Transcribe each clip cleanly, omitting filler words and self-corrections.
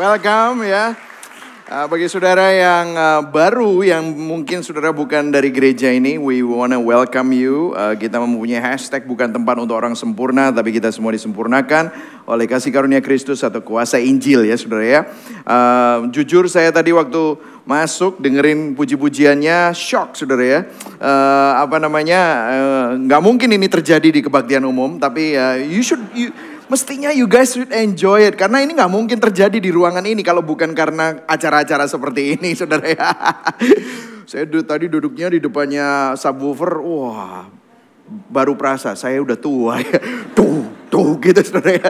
welcome ya. Bagi saudara yang baru, yang mungkin saudara bukan dari gereja ini, we wanna welcome you. Kita mempunyai hashtag bukan tempat untuk orang sempurna, tapi kita semua disempurnakan oleh kasih karunia Kristus atau kuasa Injil ya saudara ya. Jujur saya tadi waktu masuk dengerin puji-pujiannya shock saudara ya. Nggak mungkin ini terjadi di kebaktian umum, tapi mestinya you guys should enjoy it. Karena ini gak mungkin terjadi di ruangan ini kalau bukan karena acara-acara seperti ini saudara ya. Saya tadi duduknya di depannya subwoofer. Wah, baru perasa saya udah tua ya. Tuh gitu saudara ya.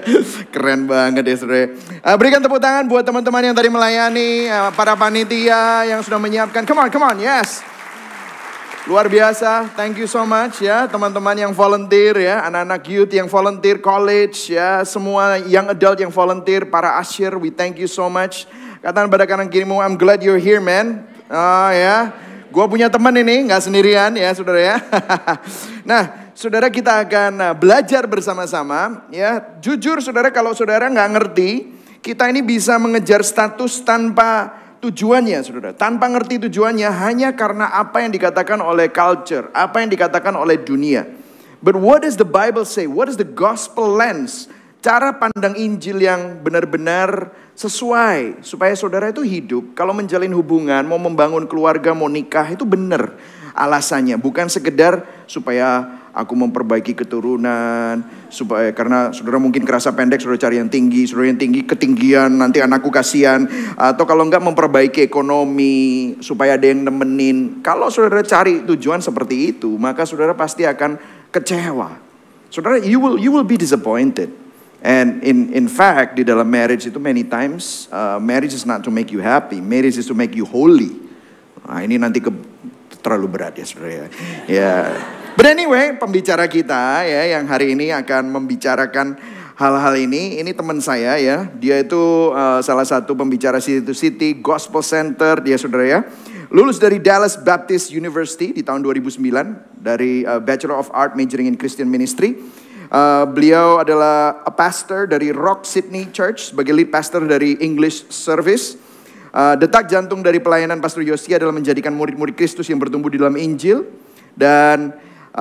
Keren banget ya saudara. Berikan tepuk tangan buat teman-teman yang tadi melayani. Para panitia yang sudah menyiapkan. Come on, yes. Luar biasa, thank you so much ya teman-teman yang volunteer ya, anak-anak youth yang volunteer, college ya, semua young adult yang volunteer, para usher, we thank you so much. Katakan pada kanan kirimu, I'm glad you're here man. Ya, gue punya teman ini, gak sendirian ya saudara ya. Nah, saudara kita akan belajar bersama-sama ya. Jujur saudara, kalau saudara gak ngerti, kita ini bisa mengejar status tanpa tujuannya saudara, tanpa ngerti tujuannya hanya karena apa yang dikatakan oleh culture, apa yang dikatakan oleh dunia. But what does the Bible say? What is the gospel lens? Cara pandang Injil yang benar-benar sesuai supaya saudara itu hidup. Kalau menjalin hubungan, mau membangun keluarga, mau nikah itu benar alasannya, bukan sekedar supaya aku memperbaiki keturunan, supaya karena saudara mungkin kerasa pendek, saudara cari yang tinggi, saudara yang tinggi ketinggian, nanti anakku kasihan, atau kalau enggak memperbaiki ekonomi, supaya ada yang nemenin. Kalau saudara cari tujuan seperti itu, maka saudara pasti akan kecewa. Saudara, you will be disappointed. And in fact, di dalam marriage itu many times, marriage is not to make you happy, marriage is to make you holy. Nah, ini nanti terlalu berat ya saudara ya. But anyway, pembicara kita ya yang hari ini akan membicarakan hal-hal ini teman saya ya. Dia itu salah satu pembicara City to City Gospel Center dia saudara ya. Lulus dari Dallas Baptist University di tahun 2009 dari Bachelor of Art majoring in Christian Ministry. Beliau adalah a pastor dari Rock Sydney Church sebagai lead pastor dari English Service. Detak jantung dari pelayanan Pastor Yosia adalah menjadikan murid-murid Kristus yang bertumbuh di dalam Injil. Dan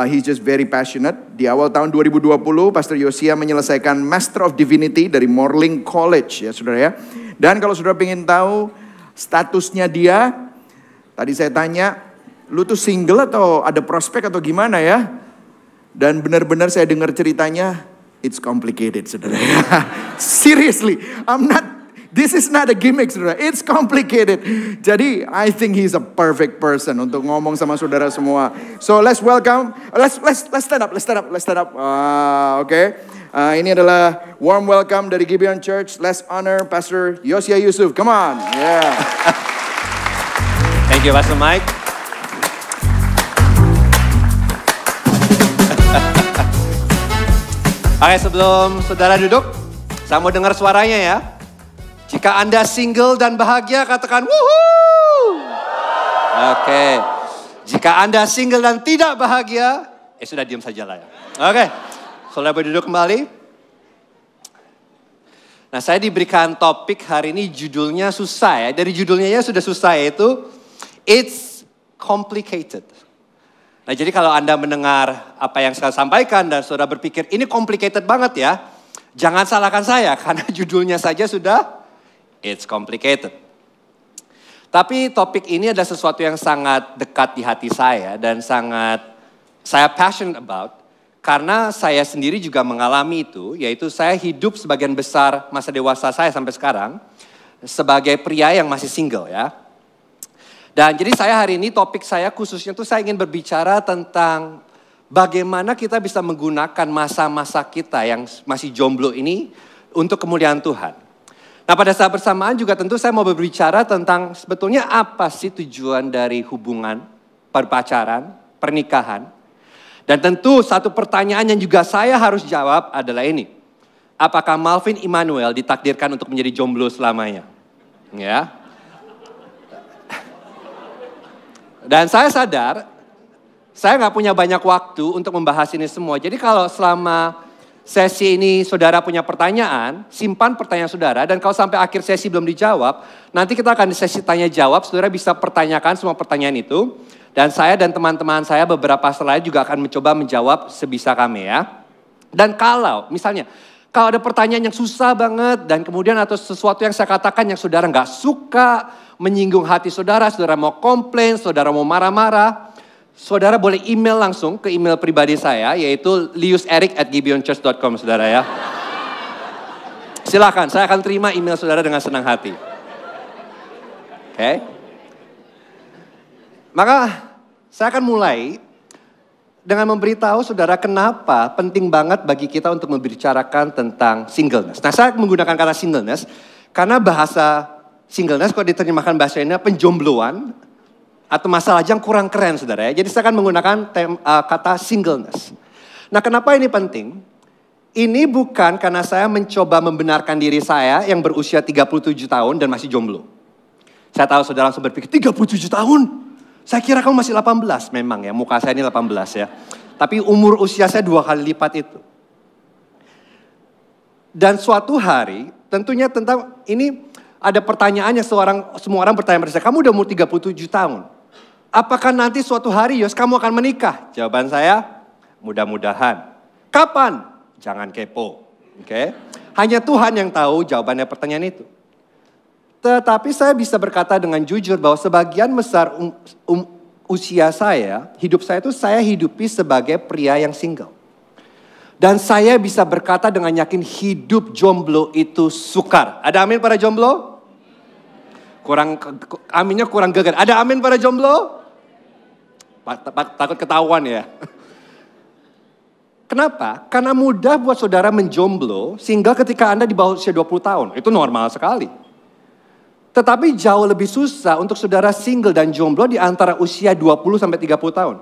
he's just very passionate. Di awal tahun 2020, Pastor Yosia menyelesaikan Master of Divinity dari Morling College ya saudara ya. Dan kalau saudara ingin tahu statusnya dia, tadi saya tanya, lu tuh single atau ada prospek atau gimana ya? Dan benar-benar saya dengar ceritanya, it's complicated saudara ya. Seriously, this is not a gimmick saudara, it's complicated. Jadi I think he's a perfect person untuk ngomong sama saudara semua. So let's welcome, let's stand up. Okay. Ini adalah warm welcome dari Gibeon Church. Let's honor Pastor Yosia Yusuf. Come on. Yeah. Thank you Pastor Mike. Oke, sebelum saudara duduk, saya mau dengar suaranya ya. Jika Anda single dan bahagia, katakan wuhuu. Oke. Jika Anda single dan tidak bahagia, sudah diam saja lah ya. Oke. Saudara boleh duduk kembali. Nah, saya diberikan topik hari ini judulnya susah ya. Dari judulnya ya sudah susah yaitu It's Complicated. Nah, jadi kalau Anda mendengar apa yang saya sampaikan dan saudara berpikir ini complicated banget ya. Jangan salahkan saya karena judulnya saja sudah It's complicated. Tapi topik ini adalah sesuatu yang sangat dekat di hati saya dan sangat saya passionate about. Karena saya sendiri juga mengalami itu, yaitu saya hidup sebagian besar masa dewasa saya sampai sekarang sebagai pria yang masih single ya. Dan jadi saya hari ini topik saya khususnya tuh saya ingin berbicara tentang bagaimana kita bisa menggunakan masa-masa kita yang masih jomblo ini untuk kemuliaan Tuhan. Nah, pada saat bersamaan juga tentu saya mau berbicara tentang sebetulnya apa sih tujuan dari hubungan, berpacaran, pernikahan. Dan tentu satu pertanyaan yang juga saya harus jawab adalah ini. Apakah Malvin Immanuel ditakdirkan untuk menjadi jomblo selamanya? Ya. Dan saya sadar, saya nggak punya banyak waktu untuk membahas ini semua. Jadi kalau selama sesi ini saudara punya pertanyaan, simpan pertanyaan saudara. Dan kalau sampai akhir sesi belum dijawab, nanti kita akan di sesi tanya jawab, saudara bisa pertanyakan semua pertanyaan itu. Dan saya dan teman-teman saya beberapa slide juga akan mencoba menjawab sebisa kami ya. Dan kalau misalnya, kalau ada pertanyaan yang susah banget dan kemudian atau sesuatu yang saya katakan yang saudara nggak suka, menyinggung hati saudara, saudara mau komplain, saudara mau marah-marah, saudara boleh email langsung ke email pribadi saya, yaitu liuseric@gibeonchurch.com, saudara ya. Silakan, saya akan terima email saudara dengan senang hati. Oke. Maka saya akan mulai dengan memberitahu saudara kenapa penting banget bagi kita untuk membicarakan tentang singleness. Nah, saya menggunakan kata singleness karena bahasa singleness kalau diterjemahkan bahasa Indonesia penjombloan atau masalah yang kurang keren, saudara ya. Jadi saya akan menggunakan kata singleness. Nah, kenapa ini penting? Ini bukan karena saya mencoba membenarkan diri saya yang berusia 37 tahun dan masih jomblo. Saya tahu saudara langsung berpikir, 37 tahun? Saya kira kamu masih 18. Memang ya, muka saya ini 18 ya. Tapi umur usia saya 2 kali lipat itu. Dan suatu hari, tentunya tentang ini ada pertanyaan yang semua orang bertanya pada saya, kamu udah umur 37 tahun. Apakah nanti suatu hari Yos kamu akan menikah? Jawaban saya, mudah-mudahan. Kapan? Jangan kepo. Oke? Hanya Tuhan yang tahu jawabannya pertanyaan itu. Tetapi saya bisa berkata dengan jujur bahwa sebagian besar usia saya, hidup saya itu saya hidupi sebagai pria yang single. Dan saya bisa berkata dengan yakin hidup jomblo itu sukar. Ada amin para jomblo? Aminnya kurang gegar. Ada amin para jomblo? Takut ketahuan ya. Kenapa? Karena mudah buat saudara menjomblo sehingga ketika Anda di bawah usia 20 tahun. Itu normal sekali. Tetapi jauh lebih susah untuk saudara single dan jomblo di antara usia 20 sampai 30 tahun.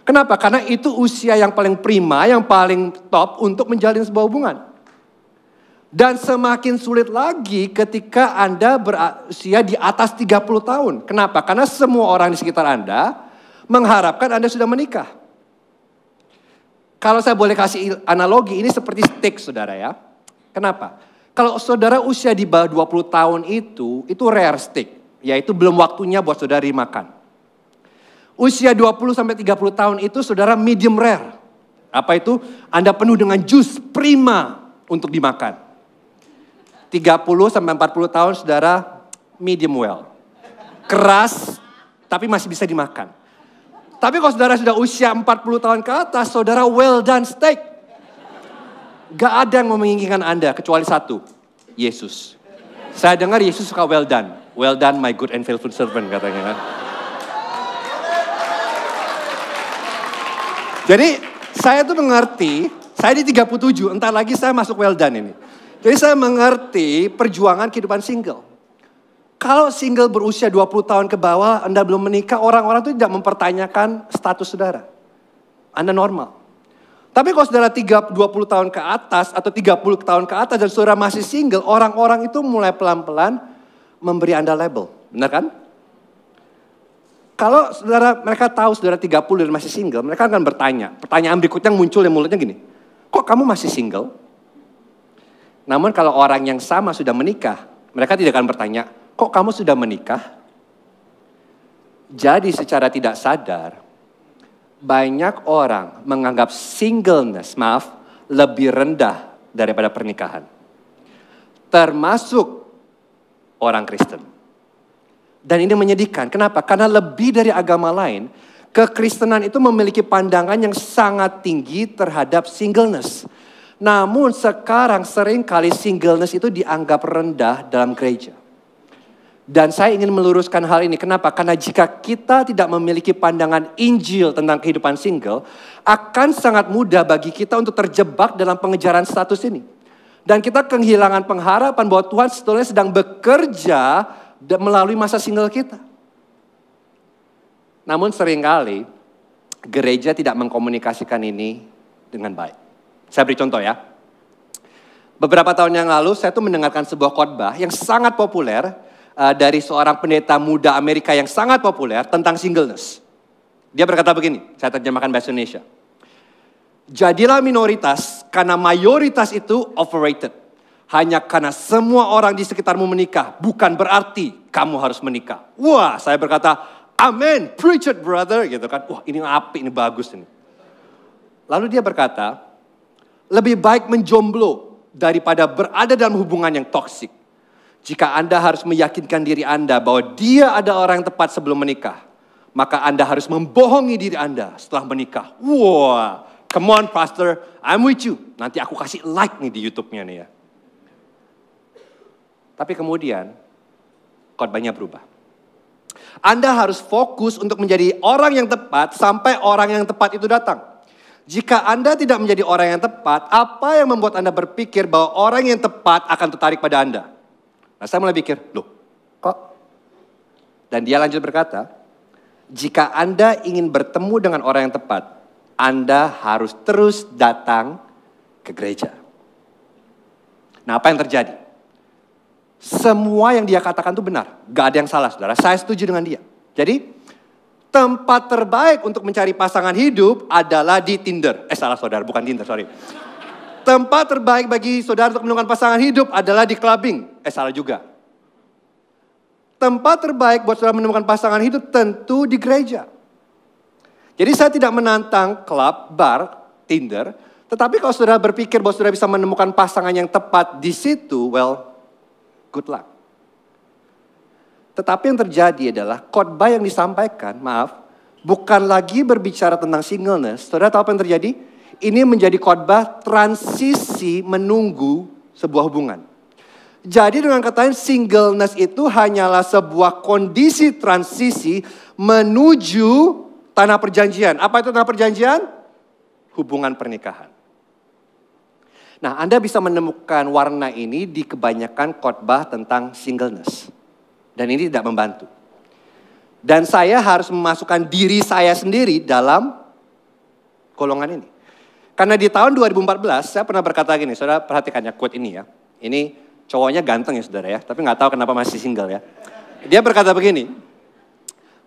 Kenapa? Karena itu usia yang paling prima, yang paling top untuk menjalin sebuah hubungan. Dan semakin sulit lagi ketika Anda berusia di atas 30 tahun. Kenapa? Karena semua orang di sekitar Anda mengharapkan Anda sudah menikah. Kalau saya boleh kasih analogi, ini seperti steak saudara ya. Kenapa? Kalau saudara usia di bawah 20 tahun itu rare steak. Yaitu belum waktunya buat saudara dimakan. Usia 20 sampai 30 tahun itu saudara medium rare. Apa itu? Anda penuh dengan jus prima untuk dimakan. 30 sampai 40 tahun saudara medium well. Keras tapi masih bisa dimakan. Tapi kalau saudara sudah usia 40 tahun ke atas, saudara well done steak. Gak ada yang menginginkan Anda kecuali satu, Yesus. Saya dengar Yesus suka well done. Well done my good and faithful servant katanya. Jadi saya tuh mengerti, saya di 37, entar lagi saya masuk well done ini. Jadi saya mengerti perjuangan kehidupan single. Kalau single berusia 20 tahun ke bawah, Anda belum menikah, orang-orang itu tidak mempertanyakan status saudara. Anda normal. Tapi kalau saudara 20 tahun ke atas atau 30 tahun ke atas dan saudara masih single, orang-orang itu mulai pelan-pelan memberi Anda label. Benar kan? Kalau mereka tahu saudara 30 dan masih single, mereka akan bertanya. Pertanyaan berikutnya yang muncul yang mulutnya gini, kok kamu masih single? Namun kalau orang yang sama sudah menikah, mereka tidak akan bertanya, kok kamu sudah menikah? Jadi secara tidak sadar, banyak orang menganggap singleness, lebih rendah daripada pernikahan. Termasuk orang Kristen. Dan ini menyedihkan. Kenapa? Karena lebih dari agama lain, kekristenan itu memiliki pandangan yang sangat tinggi terhadap singleness. Namun sekarang seringkali singleness itu dianggap rendah dalam gereja. Dan saya ingin meluruskan hal ini. Kenapa? Karena jika kita tidak memiliki pandangan Injil tentang kehidupan single, akan sangat mudah bagi kita untuk terjebak dalam pengejaran status ini. Dan kita kehilangan pengharapan bahwa Tuhan sebetulnya sedang bekerja melalui masa single kita. Namun seringkali gereja tidak mengkomunikasikan ini dengan baik. Saya beri contoh ya. Beberapa tahun yang lalu saya tuh mendengarkan sebuah khotbah yang sangat populer dari seorang pendeta muda Amerika yang sangat populer tentang singleness. Dia berkata begini, saya terjemahkan bahasa Indonesia. Jadilah minoritas karena mayoritas itu overrated. Hanya karena semua orang di sekitarmu menikah, bukan berarti kamu harus menikah. Wah, saya berkata, amen, preach it brother, gitu kan. Wah, ini apik, ini bagus ini. Lalu dia berkata, lebih baik menjomblo daripada berada dalam hubungan yang toksik. Jika Anda harus meyakinkan diri Anda bahwa dia ada orang yang tepat sebelum menikah, maka Anda harus membohongi diri Anda setelah menikah. Wah, come on pastor, I'm with you. Nanti aku kasih like nih di YouTube-nya nih ya. Tapi kemudian khotbahnya berubah. Anda harus fokus untuk menjadi orang yang tepat sampai orang yang tepat itu datang. Jika Anda tidak menjadi orang yang tepat, apa yang membuat Anda berpikir bahwa orang yang tepat akan tertarik pada Anda? Nah, saya mulai pikir, loh kok? Dan dia lanjut berkata, jika Anda ingin bertemu dengan orang yang tepat, Anda harus terus datang ke gereja. Nah, apa yang terjadi? Semua yang dia katakan itu benar. Gak ada yang salah, saudara. Saya setuju dengan dia. Jadi, tempat terbaik untuk mencari pasangan hidup adalah di Tinder. Salah saudara, bukan Tinder, sorry. Tempat terbaik bagi saudara untuk menemukan pasangan hidup adalah di clubbing. Salah juga. Tempat terbaik buat saudara menemukan pasangan hidup tentu di gereja. Jadi saya tidak menantang klub, bar, Tinder. Tetapi kalau saudara berpikir bahwa saudara bisa menemukan pasangan yang tepat di situ, well, good luck. Tetapi yang terjadi adalah khotbah yang disampaikan, bukan lagi berbicara tentang singleness. Saudara tahu apa yang terjadi? Ini menjadi khotbah transisi menunggu sebuah hubungan. Jadi dengan kata lain, singleness itu hanyalah sebuah kondisi transisi menuju tanah perjanjian. Apa itu tanah perjanjian? Hubungan pernikahan. Nah, Anda bisa menemukan warna ini di kebanyakan khotbah tentang singleness. Dan ini tidak membantu. Dan saya harus memasukkan diri saya sendiri dalam golongan ini. Karena di tahun 2014 saya pernah berkata gini, saudara perhatikan ya quote ini ya. Ini cowoknya ganteng ya saudara ya, tapi gak tahu kenapa masih single ya. Dia berkata begini,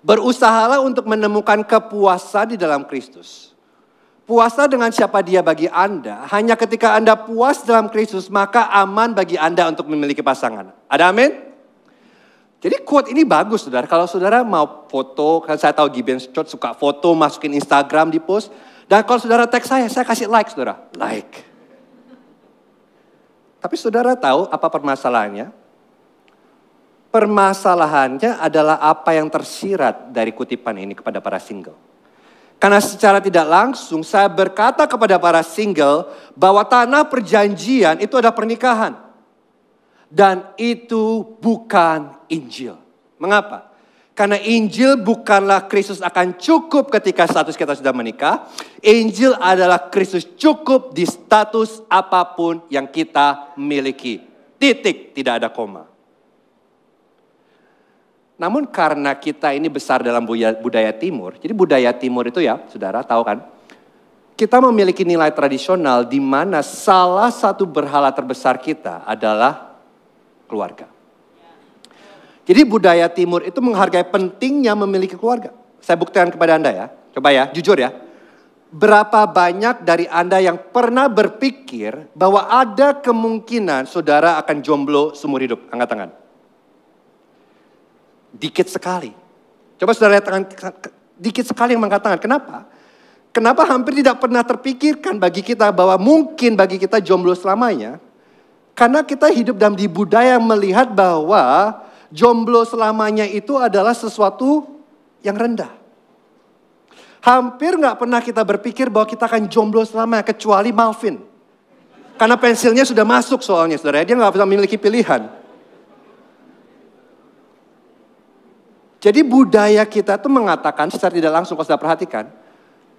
berusahalah untuk menemukan kepuasan di dalam Kristus. Puasa dengan siapa dia bagi Anda, hanya ketika Anda puas dalam Kristus, maka aman bagi Anda untuk memiliki pasangan. Ada amin? Jadi quote ini bagus saudara. Kalau saudara mau foto, kan saya tahu Gibbons Church suka foto, masukin Instagram di post. Dan kalau saudara tag saya kasih like saudara. Like. Tapi saudara tahu apa permasalahannya? Permasalahannya adalah apa yang tersirat dari kutipan ini kepada para single. Karena secara tidak langsung saya berkata kepada para single bahwa tanah perjanjian itu adalah pernikahan. Dan itu bukan Injil. Mengapa? Karena Injil bukanlah Kristus akan cukup ketika status kita sudah menikah. Injil adalah Kristus cukup di status apapun yang kita miliki. Titik, tidak ada koma. Namun karena kita ini besar dalam budaya timur, jadi budaya timur itu ya, saudara tahu kan, kita memiliki nilai tradisional di mana salah satu berhala terbesar kita adalah keluarga. Jadi budaya timur itu menghargai pentingnya memiliki keluarga. Saya buktikan kepada Anda ya, coba ya, jujur ya. Berapa banyak dari Anda yang pernah berpikir bahwa ada kemungkinan saudara akan jomblo seumur hidup? Angkat tangan. Dikit sekali. Coba saudara lihat tangan, dikit sekali yang mengangkat tangan. Kenapa? Kenapa hampir tidak pernah terpikirkan bagi kita bahwa mungkin bagi kita jomblo selamanya? Karena kita hidup dalam di budaya yang melihat bahwa jomblo selamanya itu adalah sesuatu yang rendah. Hampir gak pernah kita berpikir bahwa kita akan jomblo selamanya kecuali Malvin. Karena pensilnya sudah masuk soalnya saudara, dia gak bisa memiliki pilihan. Jadi budaya kita itu mengatakan secara tidak langsung kalau sudah perhatikan.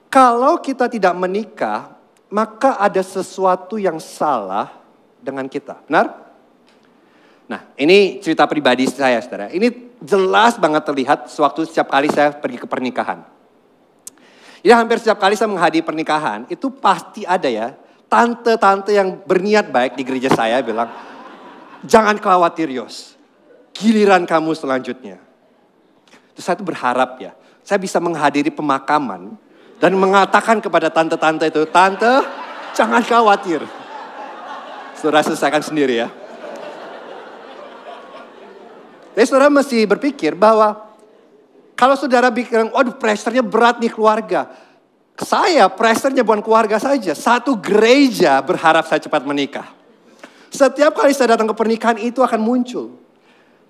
Kalau kita tidak menikah, maka ada sesuatu yang salah dengan kita. Benar? Nah ini cerita pribadi saya saudara. Ini jelas banget terlihat sewaktu setiap kali saya pergi ke pernikahan. Ya hampir setiap kali saya menghadiri pernikahan, itu pasti ada ya. Tante-tante yang berniat baik di gereja saya bilang, jangan khawatir Yos, giliran kamu selanjutnya. Terus saya tuh berharap ya, saya bisa menghadiri pemakaman Dan mengatakan kepada tante-tante itu, "Tante, jangan khawatir. Saudara selesaikan sendiri ya." Jadi saudara mesti berpikir bahwa kalau saudara pikir, waduh pressure-nya berat nih keluarga. Pressure-nya bukan keluarga saja. Satu gereja berharap saya cepat menikah. Setiap kali saya datang ke pernikahan itu akan muncul.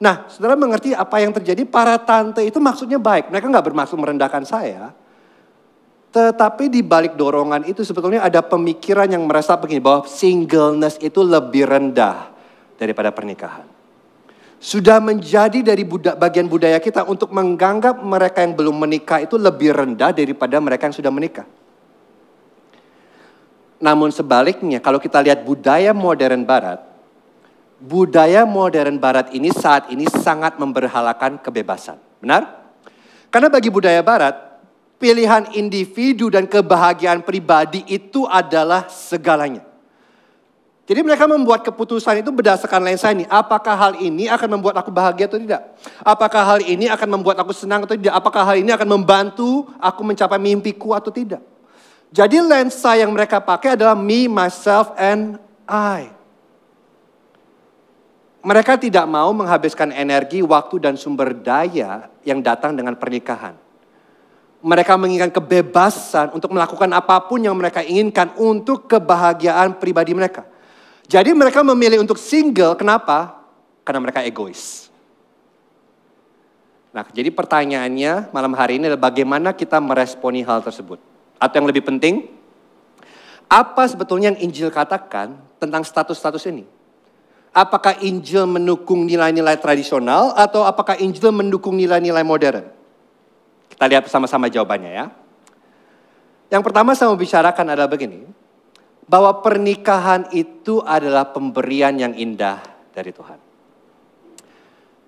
Nah, saudara mengerti apa yang terjadi? Para tante itu maksudnya baik. Mereka gak bermaksud merendahkan saya. Tetapi di balik dorongan itu sebetulnya ada pemikiran yang merasa begini. Bahwa singleness itu lebih rendah daripada pernikahan. Sudah menjadi dari bagian budaya kita untuk menganggap mereka yang belum menikah itu lebih rendah daripada mereka yang sudah menikah. Namun sebaliknya kalau kita lihat budaya modern barat ini saat ini sangat memberhalakan kebebasan. Benar? Karena bagi budaya barat, pilihan individu dan kebahagiaan pribadi itu adalah segalanya. Jadi mereka membuat keputusan itu berdasarkan lensa ini. Apakah hal ini akan membuat aku bahagia atau tidak? Apakah hal ini akan membuat aku senang atau tidak? Apakah hal ini akan membantu aku mencapai mimpiku atau tidak? Jadi lensa yang mereka pakai adalah me, myself, and I. Mereka tidak mau menghabiskan energi, waktu, dan sumber daya yang datang dengan pernikahan. Mereka menginginkan kebebasan untuk melakukan apapun yang mereka inginkan untuk kebahagiaan pribadi mereka. Jadi mereka memilih untuk single, kenapa? Karena mereka egois. Nah, jadi pertanyaannya malam hari ini adalah bagaimana kita meresponi hal tersebut? Atau yang lebih penting, apa sebetulnya yang Injil katakan tentang status-status ini? Apakah Injil mendukung nilai-nilai tradisional atau apakah Injil mendukung nilai-nilai modern? Kita lihat bersama-sama jawabannya ya. Yang pertama saya mau bicarakan adalah begini. Bahwa pernikahan itu adalah pemberian yang indah dari Tuhan.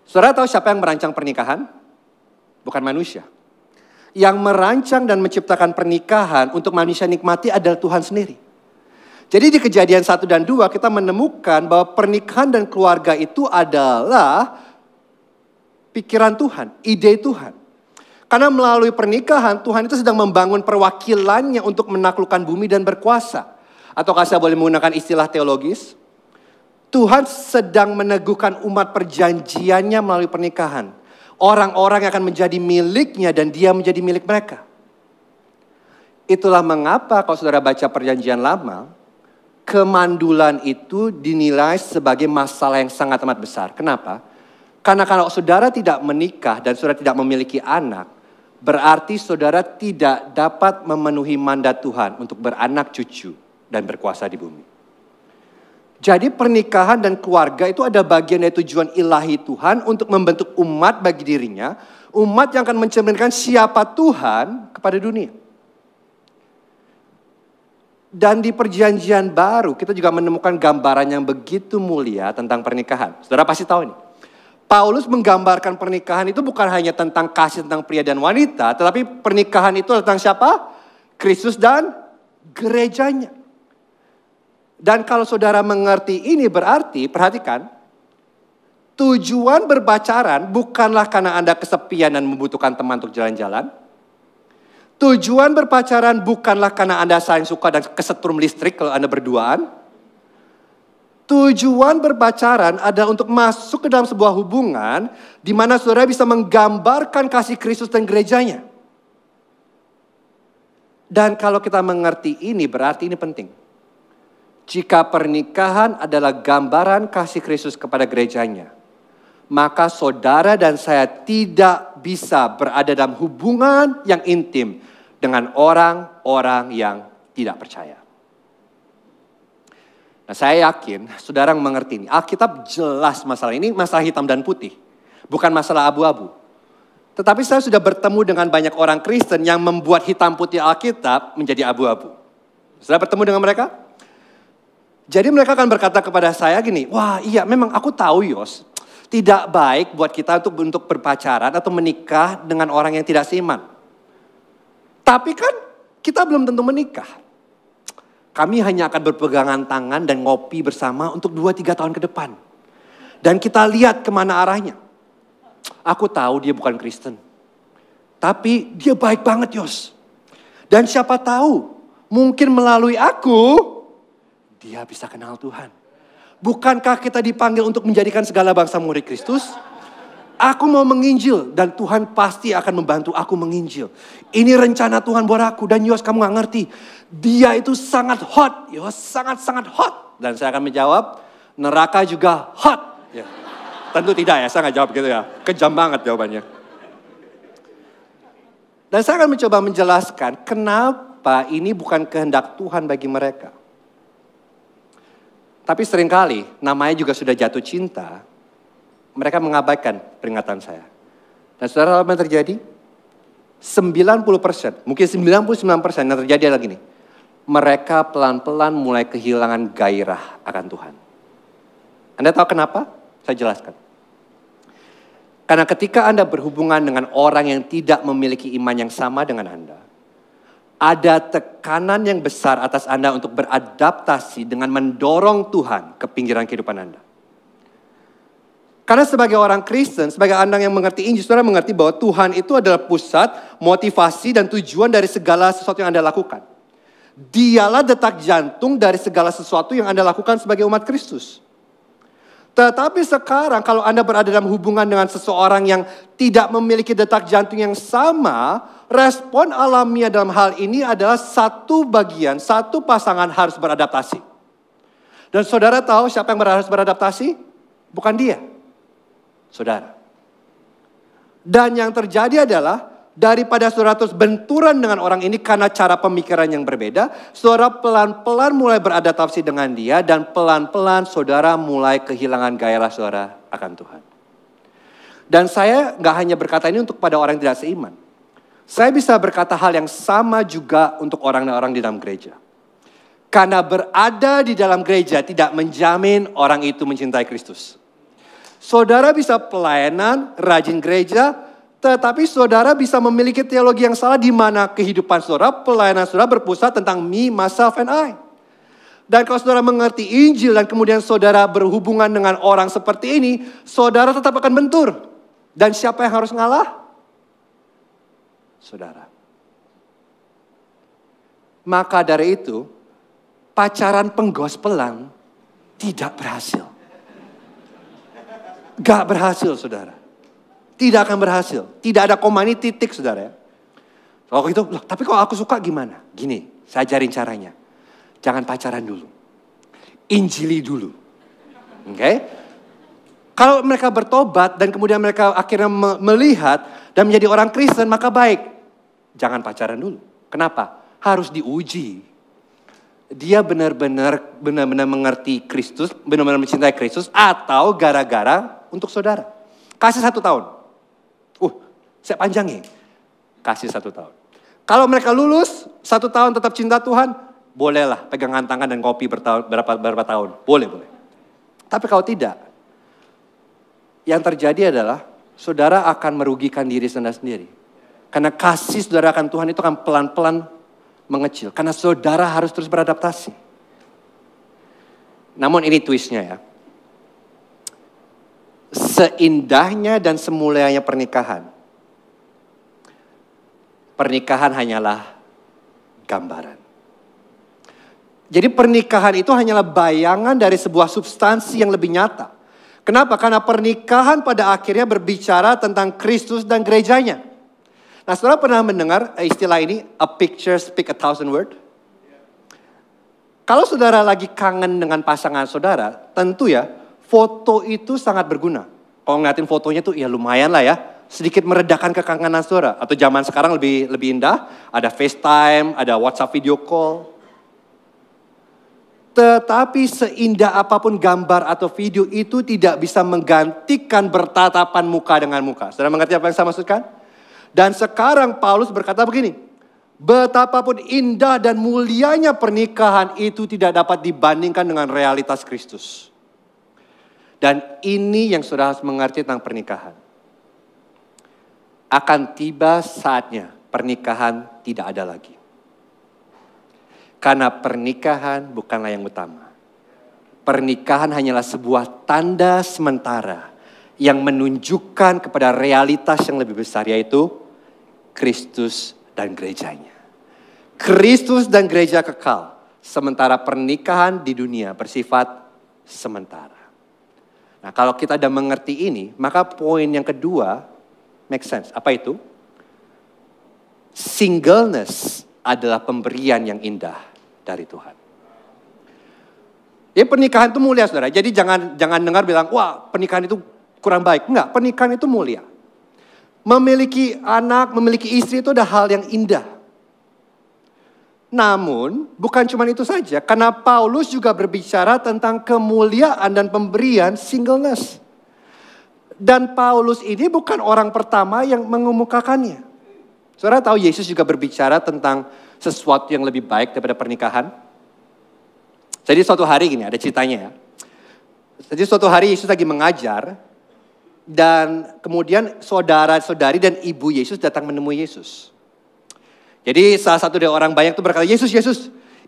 Saudara tahu siapa yang merancang pernikahan? Bukan manusia. Yang merancang dan menciptakan pernikahan untuk manusia nikmati adalah Tuhan sendiri. Jadi di Kejadian 1 dan 2 kita menemukan bahwa pernikahan dan keluarga itu adalah pikiran Tuhan, ide Tuhan. Karena melalui pernikahan Tuhan itu sedang membangun perwakilannya untuk menaklukkan bumi dan berkuasa. Ataukah saya boleh menggunakan istilah teologis? Tuhan sedang meneguhkan umat perjanjiannya melalui pernikahan. Orang-orang yang akan menjadi miliknya dan dia menjadi milik mereka. Itulah mengapa kalau saudara baca perjanjian lama, kemandulan itu dinilai sebagai masalah yang sangat amat besar. Kenapa? Karena kalau saudara tidak menikah dan saudara tidak memiliki anak, berarti saudara tidak dapat memenuhi mandat Tuhan untuk beranak cucu dan berkuasa di bumi. Jadi pernikahan dan keluarga itu ada bagian dari tujuan ilahi Tuhan untuk membentuk umat bagi dirinya. Umat yang akan mencerminkan siapa Tuhan kepada dunia. Dan di perjanjian baru kita juga menemukan gambaran yang begitu mulia tentang pernikahan. Saudara pasti tahu ini. Paulus menggambarkan pernikahan itu bukan hanya tentang kasih tentang pria dan wanita. Tetapi pernikahan itu tentang siapa? Kristus dan gerejanya. Dan kalau saudara mengerti ini berarti, perhatikan, tujuan berpacaran bukanlah karena Anda kesepian dan membutuhkan teman untuk jalan-jalan. Tujuan berpacaran bukanlah karena Anda saling suka dan kesetrum listrik kalau Anda berduaan. Tujuan berpacaran adalah untuk masuk ke dalam sebuah hubungan di mana saudara bisa menggambarkan kasih Kristus dan gerejanya. Dan kalau kita mengerti ini berarti ini penting. Jika pernikahan adalah gambaran kasih Kristus kepada gerejanya, maka saudara dan saya tidak bisa berada dalam hubungan yang intim dengan orang-orang yang tidak percaya. Nah, saya yakin saudara mengerti ini. Alkitab jelas masalah ini, masalah hitam dan putih. Bukan masalah abu-abu. Tetapi saya sudah bertemu dengan banyak orang Kristen yang membuat hitam putih Alkitab menjadi abu-abu. Sudah bertemu dengan mereka? Jadi mereka akan berkata kepada saya gini, wah iya memang aku tahu Yos, tidak baik buat kita untuk berpacaran atau menikah dengan orang yang tidak seiman. Tapi kan kita belum tentu menikah. Kami hanya akan berpegangan tangan dan ngopi bersama untuk 2-3 tahun ke depan. Dan kita lihat kemana arahnya. Aku tahu dia bukan Kristen. Tapi dia baik banget Yos. Dan siapa tahu, mungkin melalui aku, dia bisa kenal Tuhan. Bukankah kita dipanggil untuk menjadikan segala bangsa murid Kristus? Aku mau menginjil dan Tuhan pasti akan membantu aku menginjil. Ini rencana Tuhan buat aku dan Yos kamu gak ngerti. Dia itu sangat hot, Yos sangat-sangat hot. Dan saya akan menjawab, neraka juga hot. Ya. Tentu tidak ya, saya gak jawab gitu ya. Kejam banget jawabannya. Dan saya akan mencoba menjelaskan kenapa ini bukan kehendak Tuhan bagi mereka. Tapi seringkali namanya juga sudah jatuh cinta. Mereka mengabaikan peringatan saya. Dan saudara apa yang terjadi? 90%, mungkin 99% yang terjadi adalah gini. Mereka pelan-pelan mulai kehilangan gairah akan Tuhan. Anda tahu kenapa? Saya jelaskan. Karena ketika Anda berhubungan dengan orang yang tidak memiliki iman yang sama dengan Anda, ada tekanan yang besar atas Anda untuk beradaptasi dengan mendorong Tuhan ke pinggiran kehidupan Anda. Karena sebagai orang Kristen, sebagai Anda yang mengerti Injil, saudara mengerti bahwa Tuhan itu adalah pusat, motivasi dan tujuan dari segala sesuatu yang Anda lakukan. Dialah detak jantung dari segala sesuatu yang Anda lakukan sebagai umat Kristus. Tetapi sekarang kalau Anda berada dalam hubungan dengan seseorang yang tidak memiliki detak jantung yang sama, respon alamiah dalam hal ini adalah satu pasangan harus beradaptasi. Dan saudara tahu siapa yang harus beradaptasi? Bukan dia. Saudara. Dan yang terjadi adalah daripada saudara terus benturan dengan orang ini karena cara pemikiran yang berbeda, saudara pelan-pelan mulai beradaptasi dengan dia dan pelan-pelan saudara mulai kehilangan gairah saudara akan Tuhan. Dan saya gak hanya berkata ini untuk pada orang yang tidak seiman. Saya bisa berkata hal yang sama juga untuk orang-orang di dalam gereja. Karena berada di dalam gereja tidak menjamin orang itu mencintai Kristus. Saudara bisa pelayanan, rajin gereja, tetapi saudara bisa memiliki teologi yang salah di mana kehidupan saudara, pelayanan saudara berpusat tentang me, myself, and I. Dan kalau saudara mengerti Injil dan kemudian saudara berhubungan dengan orang seperti ini, saudara tetap akan bentur. Dan siapa yang harus ngalah? Saudara. Maka dari itu, pacaran penggospelan tidak berhasil. Gak berhasil saudara. Tidak akan berhasil. Tidak ada koma ini titik saudara ya. Kalau gitu, loh, tapi kalau aku suka gimana? Gini, saya ajarin caranya. Jangan pacaran dulu. Injili dulu. Oke? Kalau mereka bertobat dan kemudian mereka akhirnya melihat dan menjadi orang Kristen, maka baik. Jangan pacaran dulu. Kenapa? Harus diuji. Dia benar-benar mengerti Kristus, benar-benar mencintai Kristus, atau gara-gara untuk saudara. Kasih 1 tahun. Saya panjangin. Kasih 1 tahun. Kalau mereka lulus, 1 tahun tetap cinta Tuhan, bolehlah pegangan tangan dan kopi berapa tahun. Boleh. Tapi kalau tidak, yang terjadi adalah saudara akan merugikan diri sendiri. Karena kasih saudara akan Tuhan itu akan pelan-pelan mengecil. Karena saudara harus terus beradaptasi. Namun ini twistnya ya. Seindahnya dan semulianya pernikahan. Pernikahan hanyalah gambaran. Jadi pernikahan itu hanyalah bayangan dari sebuah substansi yang lebih nyata. Kenapa? Karena pernikahan pada akhirnya berbicara tentang Kristus dan gerejanya. Nah, saudara pernah mendengar istilah ini, a picture speak 1,000 words? Kalau saudara lagi kangen dengan pasangan saudara, tentu ya, foto itu sangat berguna. Kalau ngeliatin fotonya tuh ya lumayan lah ya, sedikit meredakan kekangenan saudara. Atau zaman sekarang lebih indah, ada FaceTime, ada WhatsApp video call. Tetapi seindah apapun gambar atau video itu tidak bisa menggantikan bertatapan muka dengan muka. Saudara mengerti apa yang saya maksudkan? Dan sekarang Paulus berkata begini, betapapun indah dan mulianya pernikahan itu tidak dapat dibandingkan dengan realitas Kristus. Dan ini yang saudara harus mengerti tentang pernikahan. Akan tiba saatnya pernikahan tidak ada lagi. Karena pernikahan bukanlah yang utama. Pernikahan hanyalah sebuah tanda sementara yang menunjukkan kepada realitas yang lebih besar, yaitu Kristus dan gerejanya. Kristus dan gereja kekal. Sementara pernikahan di dunia bersifat sementara. Nah, kalau kita sudah mengerti ini, maka poin yang kedua make sense. Apa itu? Singleness adalah pemberian yang indah dari Tuhan. Ya, pernikahan itu mulia, saudara. Jadi jangan dengar bilang, wah pernikahan itu kurang baik. Enggak, pernikahan itu mulia. Memiliki anak, memiliki istri itu adalah hal yang indah. Namun, bukan cuma itu saja. Karena Paulus juga berbicara tentang kemuliaan dan pemberian singleness. Dan Paulus ini bukan orang pertama yang mengemukakannya. Saudara tahu Yesus juga berbicara tentang sesuatu yang lebih baik daripada pernikahan? Jadi suatu hari gini, ada ceritanya ya. Jadi suatu hari Yesus lagi mengajar, dan kemudian saudara-saudari dan ibu Yesus datang menemui Yesus. Jadi salah satu dari orang banyak itu berkata, Yesus,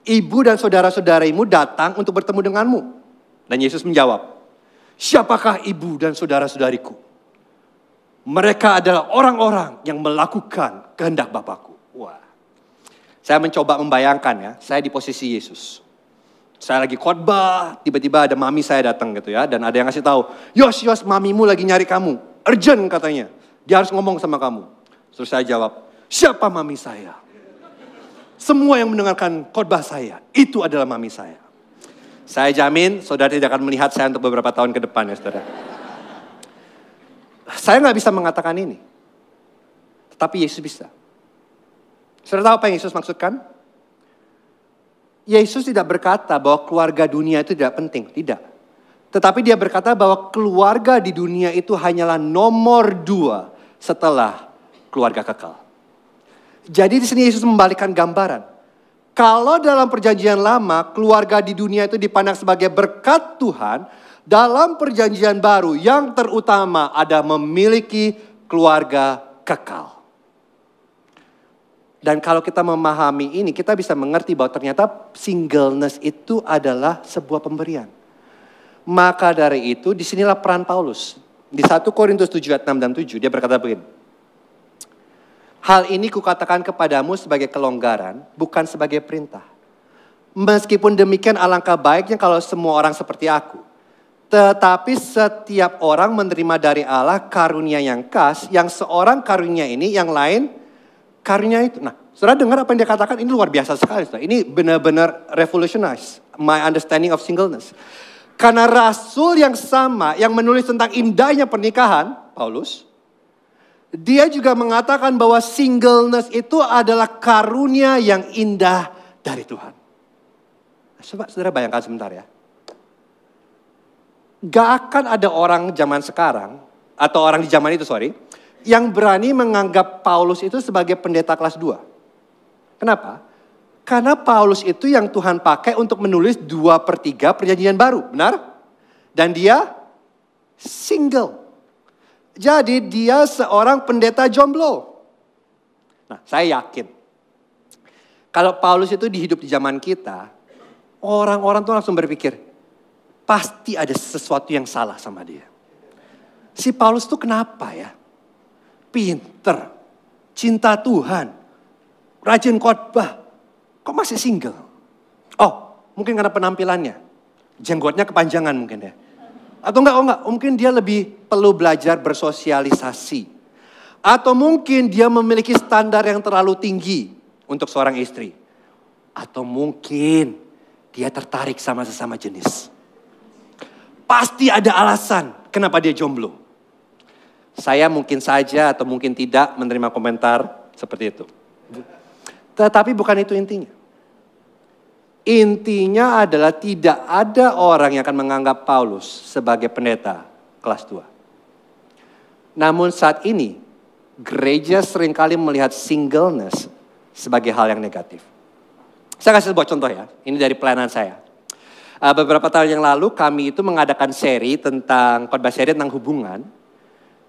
ibu dan saudara-saudarimu datang untuk bertemu denganmu. Dan Yesus menjawab, siapakah ibu dan saudara-saudariku? Mereka adalah orang-orang yang melakukan kehendak Bapakku. Wah, saya mencoba membayangkan ya, saya di posisi Yesus. Saya lagi khotbah, tiba-tiba ada mami saya datang gitu ya. Dan ada yang ngasih tahu, Yos, mamimu lagi nyari kamu. Urgent katanya, dia harus ngomong sama kamu. Terus saya jawab, siapa mami saya? Semua yang mendengarkan khotbah saya, itu adalah mami saya. Saya jamin saudara tidak akan melihat saya untuk beberapa tahun ke depan ya saudara. Saya nggak bisa mengatakan ini. Tetapi Yesus bisa. Saudara tahu apa yang Yesus maksudkan? Yesus tidak berkata bahwa keluarga dunia itu tidak penting, tidak. Tetapi dia berkata bahwa keluarga di dunia itu hanyalah nomor 2 setelah keluarga kekal. Jadi di sini Yesus membalikkan gambaran. Kalau dalam perjanjian lama keluarga di dunia itu dipandang sebagai berkat Tuhan, dalam perjanjian baru yang terutama ada memiliki keluarga kekal. Dan kalau kita memahami ini, kita bisa mengerti bahwa ternyata singleness itu adalah sebuah pemberian. Maka dari itu, disinilah peran Paulus. Di 1 Korintus 7 ayat 6 dan 7, dia berkata begini. Hal ini kukatakan kepadamu sebagai kelonggaran, bukan sebagai perintah. Meskipun demikian alangkah baiknya kalau semua orang seperti aku. Tetapi setiap orang menerima dari Allah karunia yang khas, yang seorang karunia ini, yang lain karunia itu. Nah, saudara dengar apa yang dia katakan, ini luar biasa sekali. Saudara. Ini benar-benar revolutionize my understanding of singleness. Karena rasul yang sama, yang menulis tentang indahnya pernikahan, Paulus, dia juga mengatakan bahwa singleness itu adalah karunia yang indah dari Tuhan. Coba saudara bayangkan sebentar ya. Gak akan ada orang zaman sekarang, atau orang di zaman itu yang berani menganggap Paulus itu sebagai pendeta kelas 2. Kenapa? Karena Paulus itu yang Tuhan pakai untuk menulis 2/3 perjanjian baru, benar? Dan dia single. Jadi dia seorang pendeta jomblo. Nah, saya yakin. Kalau Paulus itu hidup di zaman kita, orang-orang tuh langsung berpikir, pasti ada sesuatu yang salah sama dia. Si Paulus tuh kenapa ya? Pinter, cinta Tuhan, rajin khotbah, kok masih single? Oh, mungkin karena penampilannya, jenggotnya kepanjangan mungkin ya. Atau enggak, mungkin dia lebih perlu belajar bersosialisasi. Atau mungkin dia memiliki standar yang terlalu tinggi untuk seorang istri. Atau mungkin dia tertarik sama sesama jenis. Pasti ada alasan kenapa dia jomblo. Saya mungkin saja atau mungkin tidak menerima komentar seperti itu. Tetapi bukan itu intinya. Intinya adalah tidak ada orang yang akan menganggap Paulus sebagai pendeta kelas 2. Namun saat ini, gereja seringkali melihat singleness sebagai hal yang negatif. Saya kasih sebuah contoh ya, ini dari pelayanan saya. Beberapa tahun yang lalu kami itu mengadakan seri tentang khotbah seri tentang hubungan.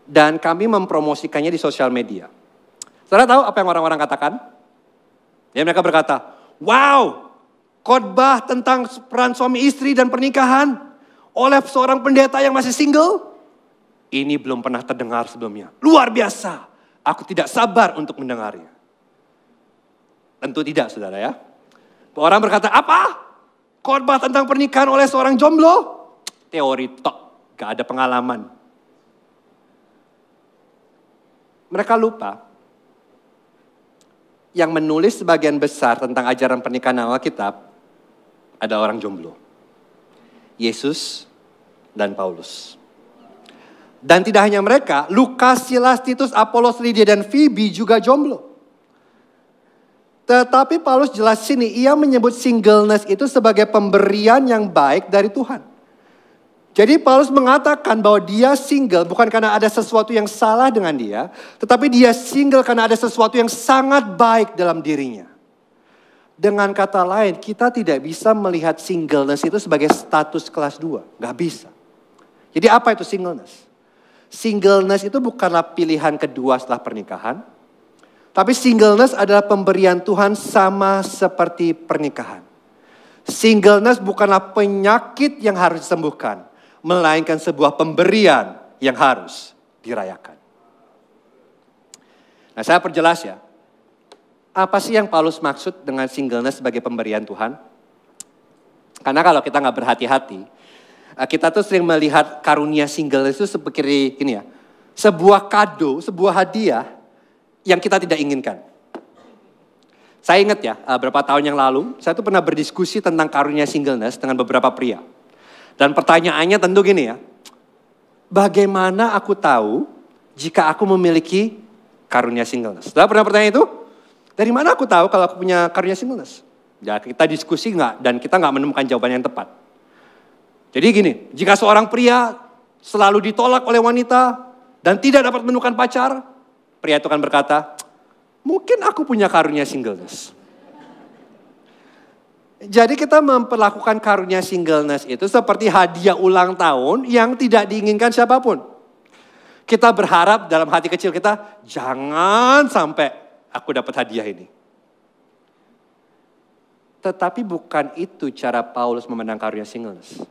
Dan kami mempromosikannya di sosial media. Saudara tahu apa yang orang-orang katakan? Ya mereka berkata, wow, khotbah tentang peran suami istri dan pernikahan oleh seorang pendeta yang masih single. Ini belum pernah terdengar sebelumnya. Luar biasa, aku tidak sabar untuk mendengarnya. Tentu tidak, saudara ya. Orang berkata, apa? Khotbah tentang pernikahan oleh seorang jomblo? Teori tok, gak ada pengalaman. Mereka lupa yang menulis sebagian besar tentang ajaran pernikahan Alkitab ada orang jomblo. Yesus dan Paulus. Dan tidak hanya mereka, Lukas, Silas, Titus, Apolos, Lydia, dan Phoebe juga jomblo. Tetapi Paulus jelas sini, ia menyebut singleness itu sebagai pemberian yang baik dari Tuhan. Jadi Paulus mengatakan bahwa dia single bukan karena ada sesuatu yang salah dengan dia, tetapi dia single karena ada sesuatu yang sangat baik dalam dirinya. Dengan kata lain, kita tidak bisa melihat singleness itu sebagai status kelas 2. Gak bisa. Jadi apa itu singleness? Singleness itu bukanlah pilihan kedua setelah pernikahan. Tapi singleness adalah pemberian Tuhan sama seperti pernikahan. Singleness bukanlah penyakit yang harus disembuhkan, melainkan sebuah pemberian yang harus dirayakan. Nah, saya perjelas ya. Apa sih yang Paulus maksud dengan singleness sebagai pemberian Tuhan? Karena kalau kita nggak berhati-hati, kita tuh sering melihat karunia singleness itu seperti ini ya. Sebuah kado, sebuah hadiah yang kita tidak inginkan. Saya ingat ya, beberapa tahun yang lalu, saya tuh pernah berdiskusi tentang karunia singleness dengan beberapa pria. Dan pertanyaannya tentu gini ya, bagaimana aku tahu jika aku memiliki karunia singleness? Sudah pernah pertanyaan itu? Dari mana aku tahu kalau aku punya karunia singleness? Ya kita diskusi dan kita nggak menemukan jawaban yang tepat. Jadi gini, jika seorang pria selalu ditolak oleh wanita dan tidak dapat menemukan pacar, pria itu akan berkata, mungkin aku punya karunia singleness. Jadi kita memperlakukan karunia singleness itu seperti hadiah ulang tahun yang tidak diinginkan siapapun. Kita berharap dalam hati kecil kita, jangan sampai aku dapat hadiah ini. Tetapi bukan itu cara Paulus memandang karunia singleness.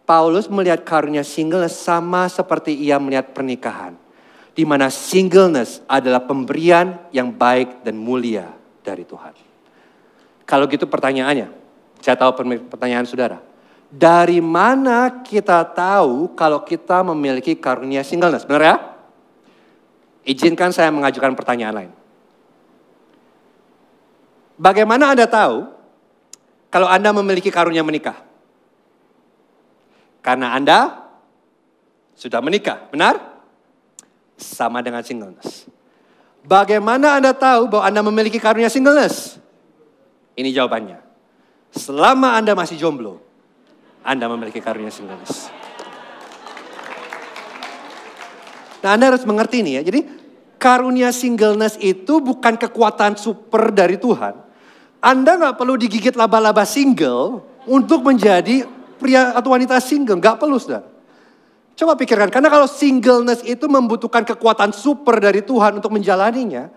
Paulus melihat karunia singleness sama seperti ia melihat pernikahan. Di mana singleness adalah pemberian yang baik dan mulia dari Tuhan. Kalau gitu pertanyaannya, saya tahu pertanyaan saudara. Dari mana kita tahu kalau kita memiliki karunia singleness? Benar ya? Izinkan saya mengajukan pertanyaan lain. Bagaimana Anda tahu kalau Anda memiliki karunia menikah? Karena Anda sudah menikah, benar? Sama dengan singleness. Bagaimana Anda tahu bahwa Anda memiliki karunia singleness? Ini jawabannya. Selama Anda masih jomblo, Anda memiliki karunia singleness. Nah, Anda harus mengerti ini ya. Jadi karunia singleness itu bukan kekuatan super dari Tuhan. Anda gak perlu digigit laba-laba single untuk menjadi pria atau wanita single. Gak perlu, saudara. Coba pikirkan, karena kalau singleness itu membutuhkan kekuatan super dari Tuhan untuk menjalaninya,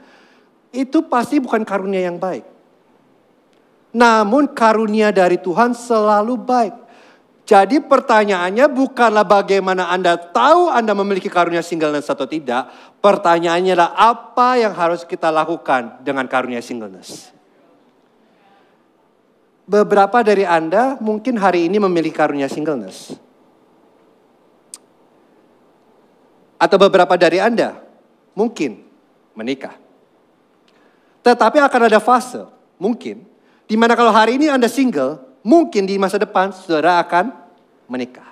itu pasti bukan karunia yang baik. Namun karunia dari Tuhan selalu baik. Jadi pertanyaannya bukanlah bagaimana Anda tahu Anda memiliki karunia singleness atau tidak. Pertanyaannya adalah apa yang harus kita lakukan dengan karunia singleness. Beberapa dari Anda mungkin hari ini memiliki karunia singleness. Atau beberapa dari Anda mungkin menikah. Tetapi akan ada fase mungkin di mana kalau hari ini Anda single, mungkin di masa depan saudara akan menikah.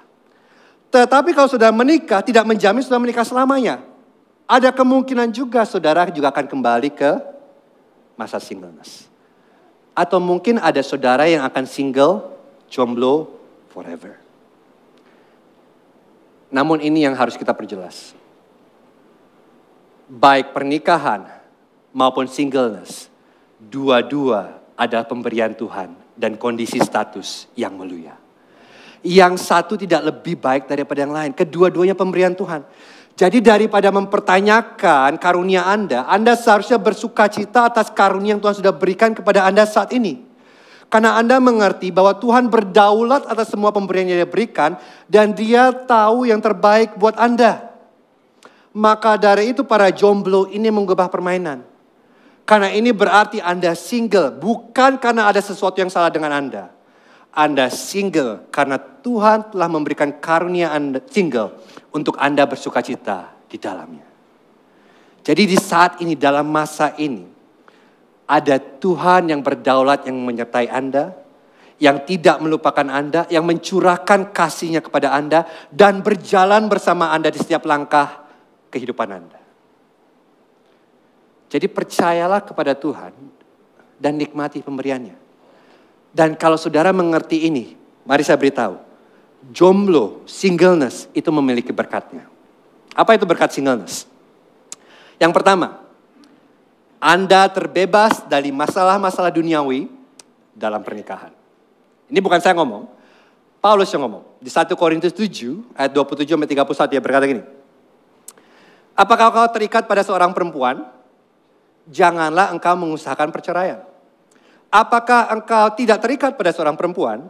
Tetapi kalau saudara menikah, tidak menjamin saudara menikah selamanya. Ada kemungkinan juga saudara juga akan kembali ke masa singleness. Atau mungkin ada saudara yang akan single, jomblo, forever. Namun ini yang harus kita perjelas. Baik pernikahan maupun singleness, dua-dua adalah pemberian Tuhan dan kondisi status yang mulia. Yang satu tidak lebih baik daripada yang lain. Kedua-duanya pemberian Tuhan. Jadi daripada mempertanyakan karunia Anda seharusnya bersuka cita atas karunia yang Tuhan sudah berikan kepada Anda saat ini. Karena Anda mengerti bahwa Tuhan berdaulat atas semua pemberian yang Dia berikan dan Dia tahu yang terbaik buat Anda. Maka dari itu para jomblo ini mengubah permainan. Karena ini berarti Anda single, bukan karena ada sesuatu yang salah dengan Anda. Anda single karena Tuhan telah memberikan karunia Anda single untuk Anda bersukacita di dalamnya. Jadi di saat ini, dalam masa ini, ada Tuhan yang berdaulat yang menyertai Anda, yang tidak melupakan Anda, yang mencurahkan kasih-Nya kepada Anda, dan berjalan bersama Anda di setiap langkah kehidupan Anda. Jadi percayalah kepada Tuhan dan nikmati pemberiannya. Dan kalau saudara mengerti ini, mari saya beritahu, jomblo, singleness itu memiliki berkatnya. Apa itu berkat singleness? Yang pertama, Anda terbebas dari masalah-masalah duniawi dalam pernikahan. Ini bukan saya ngomong, Paulus yang ngomong. Di 1 Korintus 7 ayat 27-31 dia berkata gini. Apakah kau terikat pada seorang perempuan? Janganlah engkau mengusahakan perceraian. Apakah engkau tidak terikat pada seorang perempuan?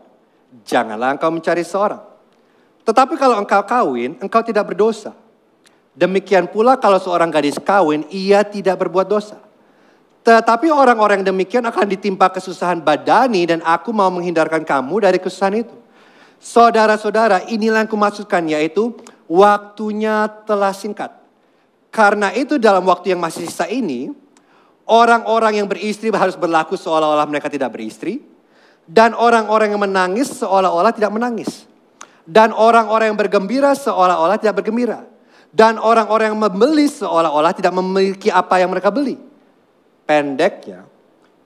Janganlah engkau mencari seorang. Tetapi kalau engkau kawin, engkau tidak berdosa. Demikian pula kalau seorang gadis kawin, ia tidak berbuat dosa. Tetapi orang-orang yang demikian akan ditimpa kesusahan badani dan aku mau menghindarkan kamu dari kesusahan itu. Saudara-saudara, inilah yang kumaksudkan, yaitu waktunya telah singkat. Karena itu dalam waktu yang masih sisa ini, orang-orang yang beristri harus berlaku seolah-olah mereka tidak beristri. Dan orang-orang yang menangis seolah-olah tidak menangis. Dan orang-orang yang bergembira seolah-olah tidak bergembira. Dan orang-orang yang membeli seolah-olah tidak memiliki apa yang mereka beli. Pendeknya,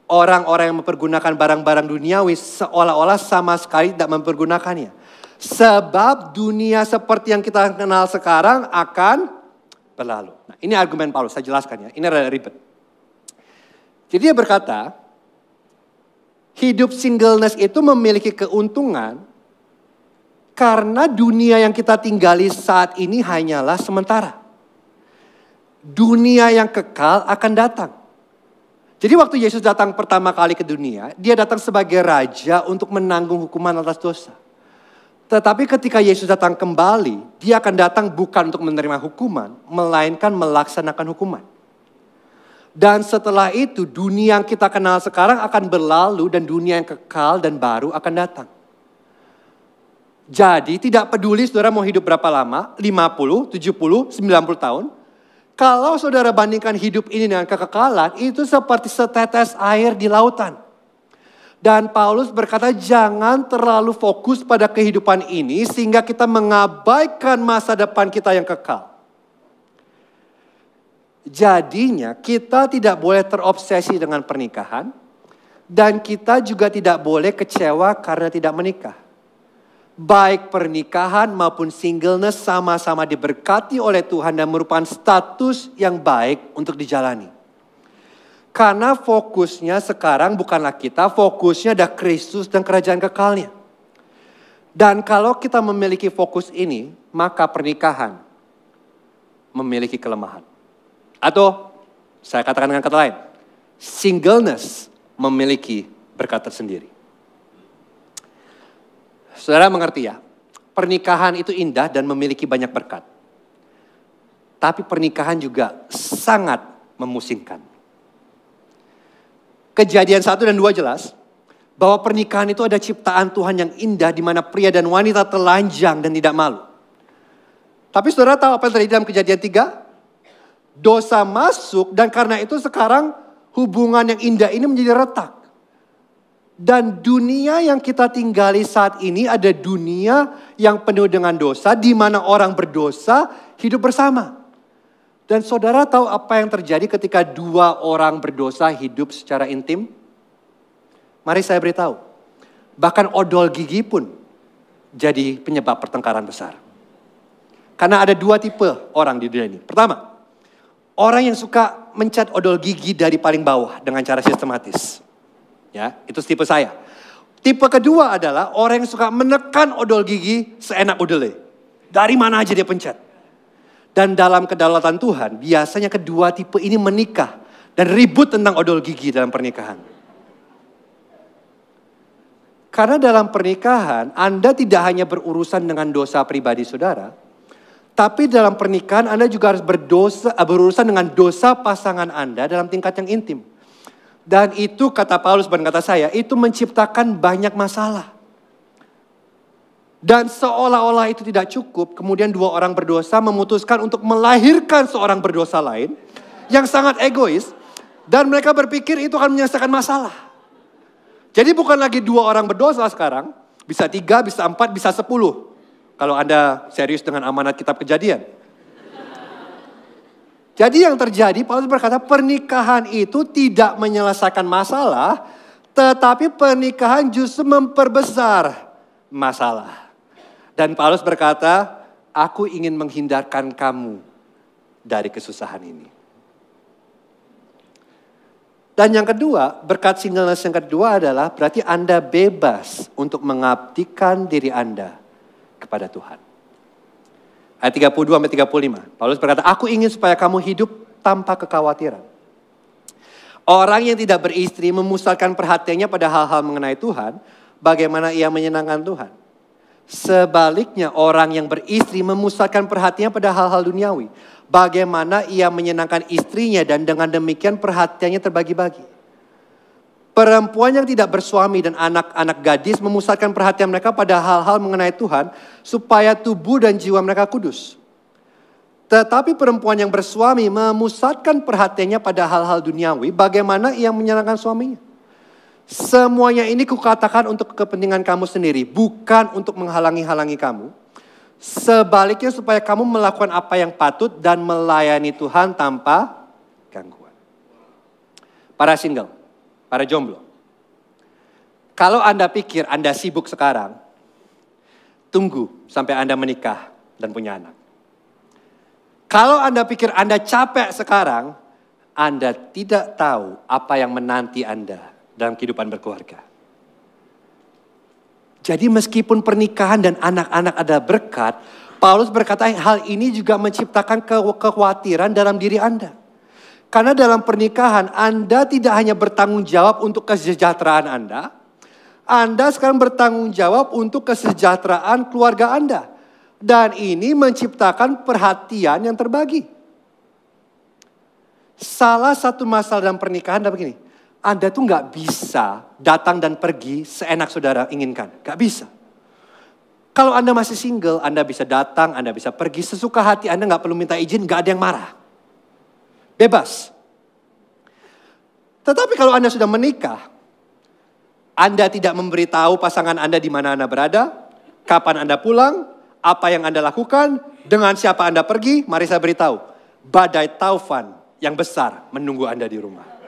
orang-orang yang mempergunakan barang-barang duniawi seolah-olah sama sekali tidak mempergunakannya. Sebab dunia seperti yang kita kenal sekarang akan berlalu. Nah, ini argumen Paulus, saya jelaskan ya. Ini rada ribet. Jadi dia berkata, hidup singleness itu memiliki keuntungan karena dunia yang kita tinggali saat ini hanyalah sementara. Dunia yang kekal akan datang. Jadi waktu Yesus datang pertama kali ke dunia, dia datang sebagai raja untuk menanggung hukuman atas dosa. Tetapi ketika Yesus datang kembali, dia akan datang bukan untuk menerima hukuman, melainkan melaksanakan hukuman. Dan setelah itu dunia yang kita kenal sekarang akan berlalu dan dunia yang kekal dan baru akan datang. Jadi tidak peduli saudara mau hidup berapa lama, 50, 70, 90 tahun. Kalau saudara bandingkan hidup ini dengan kekekalan, itu seperti setetes air di lautan. Dan Paulus berkata jangan terlalu fokus pada kehidupan ini sehingga kita mengabaikan masa depan kita yang kekal. Jadinya kita tidak boleh terobsesi dengan pernikahan dan kita juga tidak boleh kecewa karena tidak menikah. Baik pernikahan maupun singleness sama-sama diberkati oleh Tuhan dan merupakan status yang baik untuk dijalani. Karena fokusnya sekarang bukanlah kita, fokusnya ada Kristus dan kerajaan kekalnya. Dan kalau kita memiliki fokus ini, maka pernikahan memiliki kelemahan. Atau saya katakan dengan kata lain, singleness memiliki berkat tersendiri. Saudara mengerti ya, pernikahan itu indah dan memiliki banyak berkat. Tapi pernikahan juga sangat memusingkan. Kejadian 1 dan 2 jelas bahwa pernikahan itu ada ciptaan Tuhan yang indah di mana pria dan wanita telanjang dan tidak malu. Tapi saudara tahu apa yang terjadi dalam Kejadian 3? Dosa masuk dan karena itu sekarang hubungan yang indah ini menjadi retak. Dan dunia yang kita tinggali saat ini ada dunia yang penuh dengan dosa di mana orang berdosa hidup bersama. Dan saudara tahu apa yang terjadi ketika dua orang berdosa hidup secara intim? Mari saya beritahu. Bahkan odol gigi pun jadi penyebab pertengkaran besar. Karena ada dua tipe orang di dunia ini. Pertama, orang yang suka mencat odol gigi dari paling bawah dengan cara sistematis. Ya, itu tipe saya. Tipe kedua adalah orang yang suka menekan odol gigi seenak udelnya. Dari mana aja dia pencet. Dan dalam kedaulatan Tuhan, biasanya kedua tipe ini menikah dan ribut tentang odol gigi dalam pernikahan. Karena dalam pernikahan, Anda tidak hanya berurusan dengan dosa pribadi saudara, tapi dalam pernikahan Anda juga harus berurusan dengan dosa pasangan Anda dalam tingkat yang intim. Dan itu kata Paulus dan kata saya, itu menciptakan banyak masalah. Dan seolah-olah itu tidak cukup, kemudian dua orang berdosa memutuskan untuk melahirkan seorang berdosa lain yang sangat egois. Dan mereka berpikir itu akan menyelesaikan masalah. Jadi bukan lagi dua orang berdosa sekarang, bisa 3, bisa 4, bisa 10. Kalau Anda serius dengan amanat kitab Kejadian. Jadi yang terjadi, Paulus berkata pernikahan itu tidak menyelesaikan masalah, tetapi pernikahan justru memperbesar masalah. Dan Paulus berkata, aku ingin menghindarkan kamu dari kesusahan ini. Dan yang kedua, berkat singleness yang kedua adalah berarti Anda bebas untuk mengabdikan diri Anda kepada Tuhan. Ayat 32-35. Paulus berkata, aku ingin supaya kamu hidup tanpa kekhawatiran. Orang yang tidak beristri memusatkan perhatiannya pada hal-hal mengenai Tuhan, bagaimana ia menyenangkan Tuhan. Sebaliknya orang yang beristri memusatkan perhatiannya pada hal-hal duniawi, bagaimana ia menyenangkan istrinya dan dengan demikian perhatiannya terbagi-bagi. Perempuan yang tidak bersuami dan anak-anak gadis memusatkan perhatian mereka pada hal-hal mengenai Tuhan supaya tubuh dan jiwa mereka kudus. Tetapi perempuan yang bersuami memusatkan perhatiannya pada hal-hal duniawi, bagaimana ia menyenangkan suaminya. Semuanya ini kukatakan untuk kepentingan kamu sendiri, bukan untuk menghalangi-halangi kamu. Sebaliknya supaya kamu melakukan apa yang patut dan melayani Tuhan tanpa gangguan. Para single. Para jomblo. Kalau Anda pikir Anda sibuk sekarang, tunggu sampai Anda menikah dan punya anak. Kalau Anda pikir Anda capek sekarang, Anda tidak tahu apa yang menanti Anda dalam kehidupan berkeluarga. Jadi meskipun pernikahan dan anak-anak adalah berkat, Paulus berkata hal ini juga menciptakan kekhawatiran dalam diri Anda. Karena dalam pernikahan Anda tidak hanya bertanggung jawab untuk kesejahteraan Anda sekarang bertanggung jawab untuk kesejahteraan keluarga Anda. Dan ini menciptakan perhatian yang terbagi. Salah satu masalah dalam pernikahan adalah begini. Anda tuh gak bisa datang dan pergi seenak saudara inginkan. Gak bisa. Kalau Anda masih single, Anda bisa datang, Anda bisa pergi sesuka hati. Anda gak perlu minta izin, gak ada yang marah. Bebas. Tetapi kalau Anda sudah menikah, Anda tidak memberitahu pasangan Anda di mana Anda berada, kapan Anda pulang, apa yang Anda lakukan, dengan siapa Anda pergi, mari saya beritahu. Badai taufan yang besar menunggu Anda di rumah.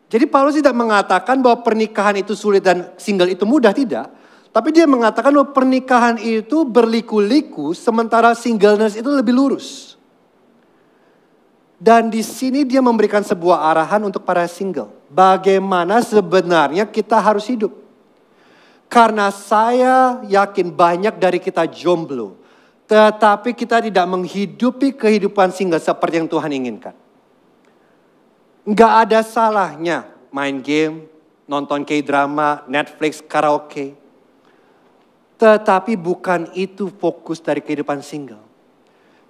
Jadi Paulus tidak mengatakan bahwa pernikahan itu sulit dan single itu mudah, tidak. Tapi dia mengatakan bahwa pernikahan itu berliku-liku sementara singleness itu lebih lurus. Dan di sini dia memberikan sebuah arahan untuk para single. Bagaimana sebenarnya kita harus hidup. Karena saya yakin banyak dari kita jomblo. Tetapi kita tidak menghidupi kehidupan single seperti yang Tuhan inginkan. Nggak ada salahnya main game, nonton K-drama, Netflix, karaoke. Tetapi bukan itu fokus dari kehidupan single.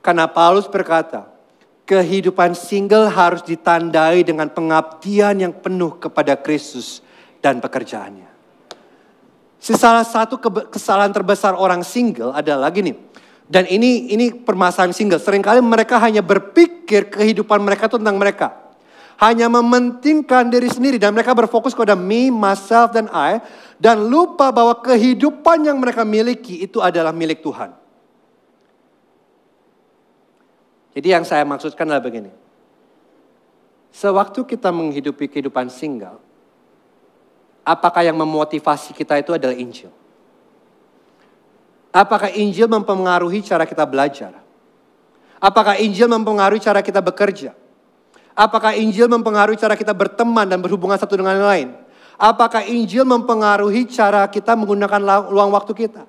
Karena Paulus berkata, kehidupan single harus ditandai dengan pengabdian yang penuh kepada Kristus dan pekerjaannya. Salah satu kesalahan terbesar orang single adalah gini. Dan ini permasalahan single. Seringkali mereka hanya berpikir kehidupan mereka itu tentang mereka. Hanya mementingkan diri sendiri dan mereka berfokus pada me, myself, dan I. Dan lupa bahwa kehidupan yang mereka miliki itu adalah milik Tuhan. Jadi yang saya maksudkan adalah begini. Sewaktu kita menghidupi kehidupan single, apakah yang memotivasi kita itu adalah Injil? Apakah Injil mempengaruhi cara kita belajar? Apakah Injil mempengaruhi cara kita bekerja? Apakah Injil mempengaruhi cara kita berteman dan berhubungan satu dengan yang lain? Apakah Injil mempengaruhi cara kita menggunakan luang waktu kita?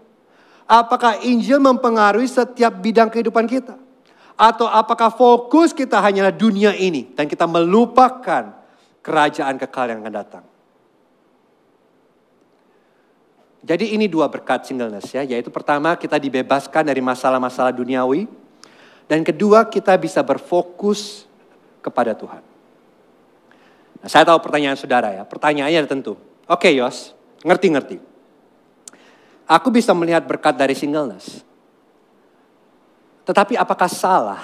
Apakah Injil mempengaruhi setiap bidang kehidupan kita? Atau apakah fokus kita hanyalah dunia ini dan kita melupakan kerajaan kekal yang akan datang? Jadi ini dua berkat singleness ya, yaitu pertama kita dibebaskan dari masalah-masalah duniawi. Dan kedua kita bisa berfokus kepada Tuhan. Nah, saya tahu pertanyaan saudara ya. Pertanyaannya ada tentu. Oke Yos, ngerti. Aku bisa melihat berkat dari singleness. Tetapi apakah salah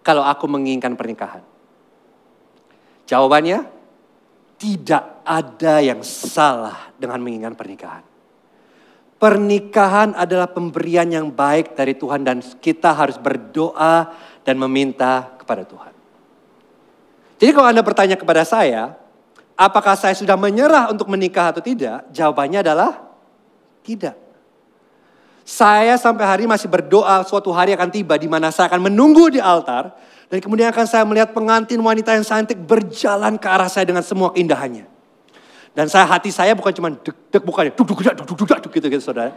kalau aku menginginkan pernikahan? Jawabannya, tidak ada yang salah dengan menginginkan pernikahan. Pernikahan adalah pemberian yang baik dari Tuhan dan kita harus berdoa dan meminta kepada Tuhan. Jadi kalau Anda bertanya kepada saya, apakah saya sudah menyerah untuk menikah atau tidak? Jawabannya adalah tidak. Saya sampai hari ini masih berdoa suatu hari akan tiba di mana saya akan menunggu di altar. Dan kemudian akan saya melihat pengantin wanita yang cantik berjalan ke arah saya dengan semua keindahannya. Dan hati saya bukan cuma deg-deg, bukannya duk gitu saudara.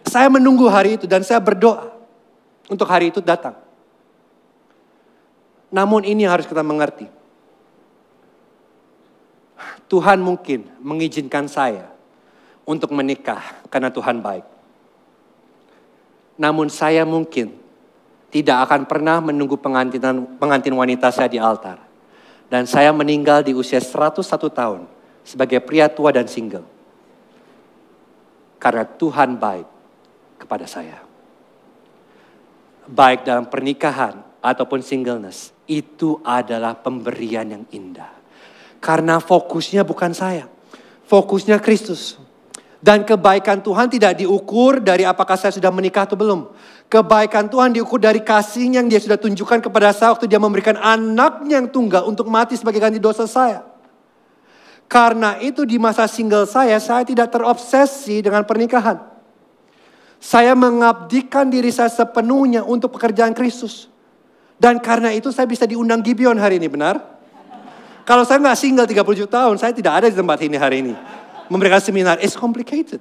Saya menunggu hari itu dan saya berdoa untuk hari itu datang. Namun ini yang harus kita mengerti. Tuhan mungkin mengizinkan saya untuk menikah karena Tuhan baik. Namun saya mungkin tidak akan pernah menunggu pengantin wanita saya di altar. Dan saya meninggal di usia 101 tahun sebagai pria tua dan single. Karena Tuhan baik kepada saya. Baik dalam pernikahan ataupun singleness, itu adalah pemberian yang indah. Karena fokusnya bukan saya, fokusnya Kristus. Dan kebaikan Tuhan tidak diukur dari apakah saya sudah menikah atau belum. Kebaikan Tuhan diukur dari kasih yang dia sudah tunjukkan kepada saya waktu dia memberikan anaknya yang tunggal untuk mati sebagai ganti dosa saya. Karena itu di masa single saya tidak terobsesi dengan pernikahan. Saya mengabdikan diri saya sepenuhnya untuk pekerjaan Kristus. Dan karena itu saya bisa diundang Gibeon hari ini, benar? Kalau saya nggak single 37 tahun, saya tidak ada di tempat ini hari ini. Memberikan seminar, it's complicated.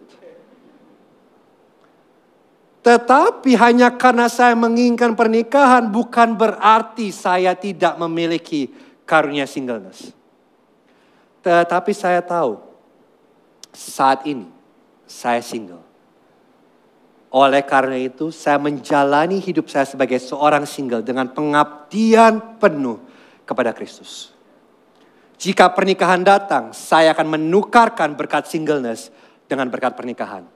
Tetapi hanya karena saya menginginkan pernikahan bukan berarti saya tidak memiliki karunia singleness. Tetapi saya tahu saat ini saya single. Oleh karena itu saya menjalani hidup saya sebagai seorang single dengan pengabdian penuh kepada Kristus. Jika pernikahan datang, saya akan menukarkan berkat singleness dengan berkat pernikahan.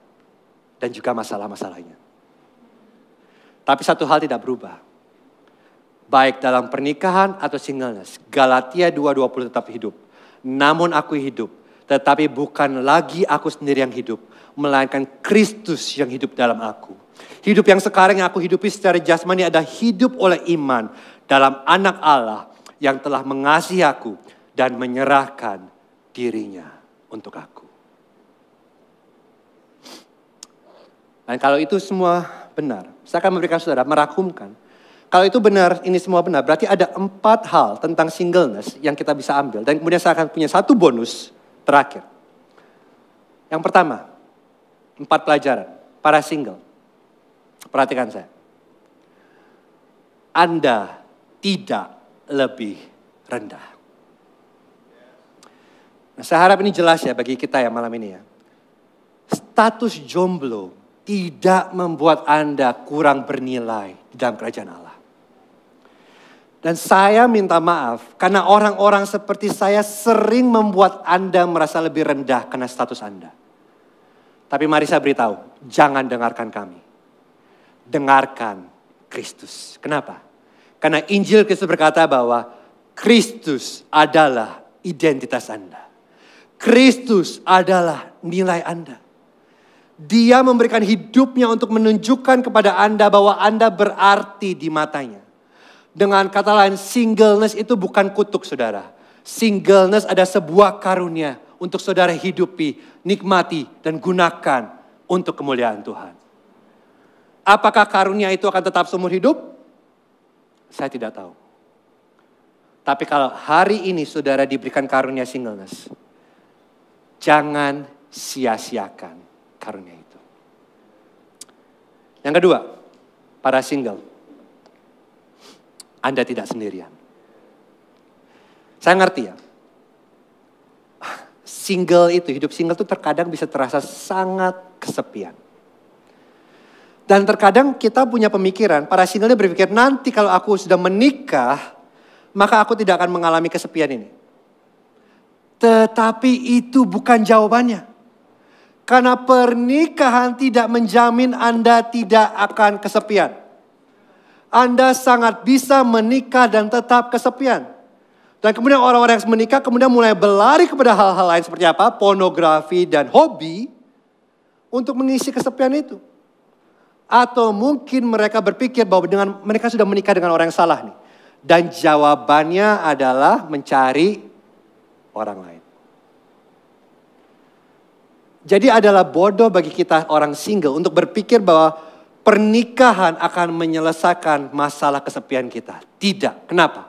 Dan juga masalah-masalahnya. Tapi satu hal tidak berubah. Baik dalam pernikahan atau singleness. Galatia 2:20 tetap hidup. Namun aku hidup. Tetapi bukan lagi aku sendiri yang hidup. Melainkan Kristus yang hidup dalam aku. Hidup yang sekarang yang aku hidupi secara jasmani adalah hidup oleh iman. Dalam anak Allah yang telah mengasihi aku. Dan menyerahkan dirinya untuk aku. Dan kalau itu semua benar, saya akan memberikan saudara merakumkan. Kalau itu benar, ini semua benar, berarti ada 4 hal tentang singleness yang kita bisa ambil. Dan kemudian saya akan punya satu bonus terakhir. Yang pertama, 4 pelajaran para single. Perhatikan saya. Anda tidak lebih rendah. Nah, saya harap ini jelas ya bagi kita ya malam ini ya. Status jomblo tidak membuat Anda kurang bernilai di dalam kerajaan Allah. Dan saya minta maaf karena orang-orang seperti saya sering membuat Anda merasa lebih rendah karena status Anda. Tapi mari saya beritahu, jangan dengarkan kami. Dengarkan Kristus. Kenapa? Karena Injil Kristus berkata bahwa Kristus adalah identitas Anda. Kristus adalah nilai Anda. Dia memberikan hidupnya untuk menunjukkan kepada Anda bahwa Anda berarti di matanya. Dengan kata lain, singleness itu bukan kutuk saudara. Singleness ada sebuah karunia untuk saudara hidupi, nikmati, dan gunakan untuk kemuliaan Tuhan. Apakah karunia itu akan tetap seumur hidup? Saya tidak tahu. Tapi kalau hari ini saudara diberikan karunia singleness, jangan sia-siakan karunia itu. Yang kedua, para single. Anda tidak sendirian. Saya ngerti ya. Single itu, hidup single itu terkadang bisa terasa sangat kesepian. Dan terkadang kita punya pemikiran, para single berpikir nanti kalau aku sudah menikah, maka aku tidak akan mengalami kesepian ini. Tetapi itu bukan jawabannya. Karena pernikahan tidak menjamin Anda tidak akan kesepian. Anda sangat bisa menikah dan tetap kesepian. Dan kemudian orang-orang yang menikah kemudian mulai berlari kepada hal-hal lain seperti apa? Pornografi dan hobi untuk mengisi kesepian itu. Atau mungkin mereka berpikir bahwa dengan mereka sudah menikah dengan orang yang salah nih. Dan jawabannya adalah mencari orang lain. Jadi adalah bodoh bagi kita orang single untuk berpikir bahwa pernikahan akan menyelesaikan masalah kesepian kita. Tidak. Kenapa?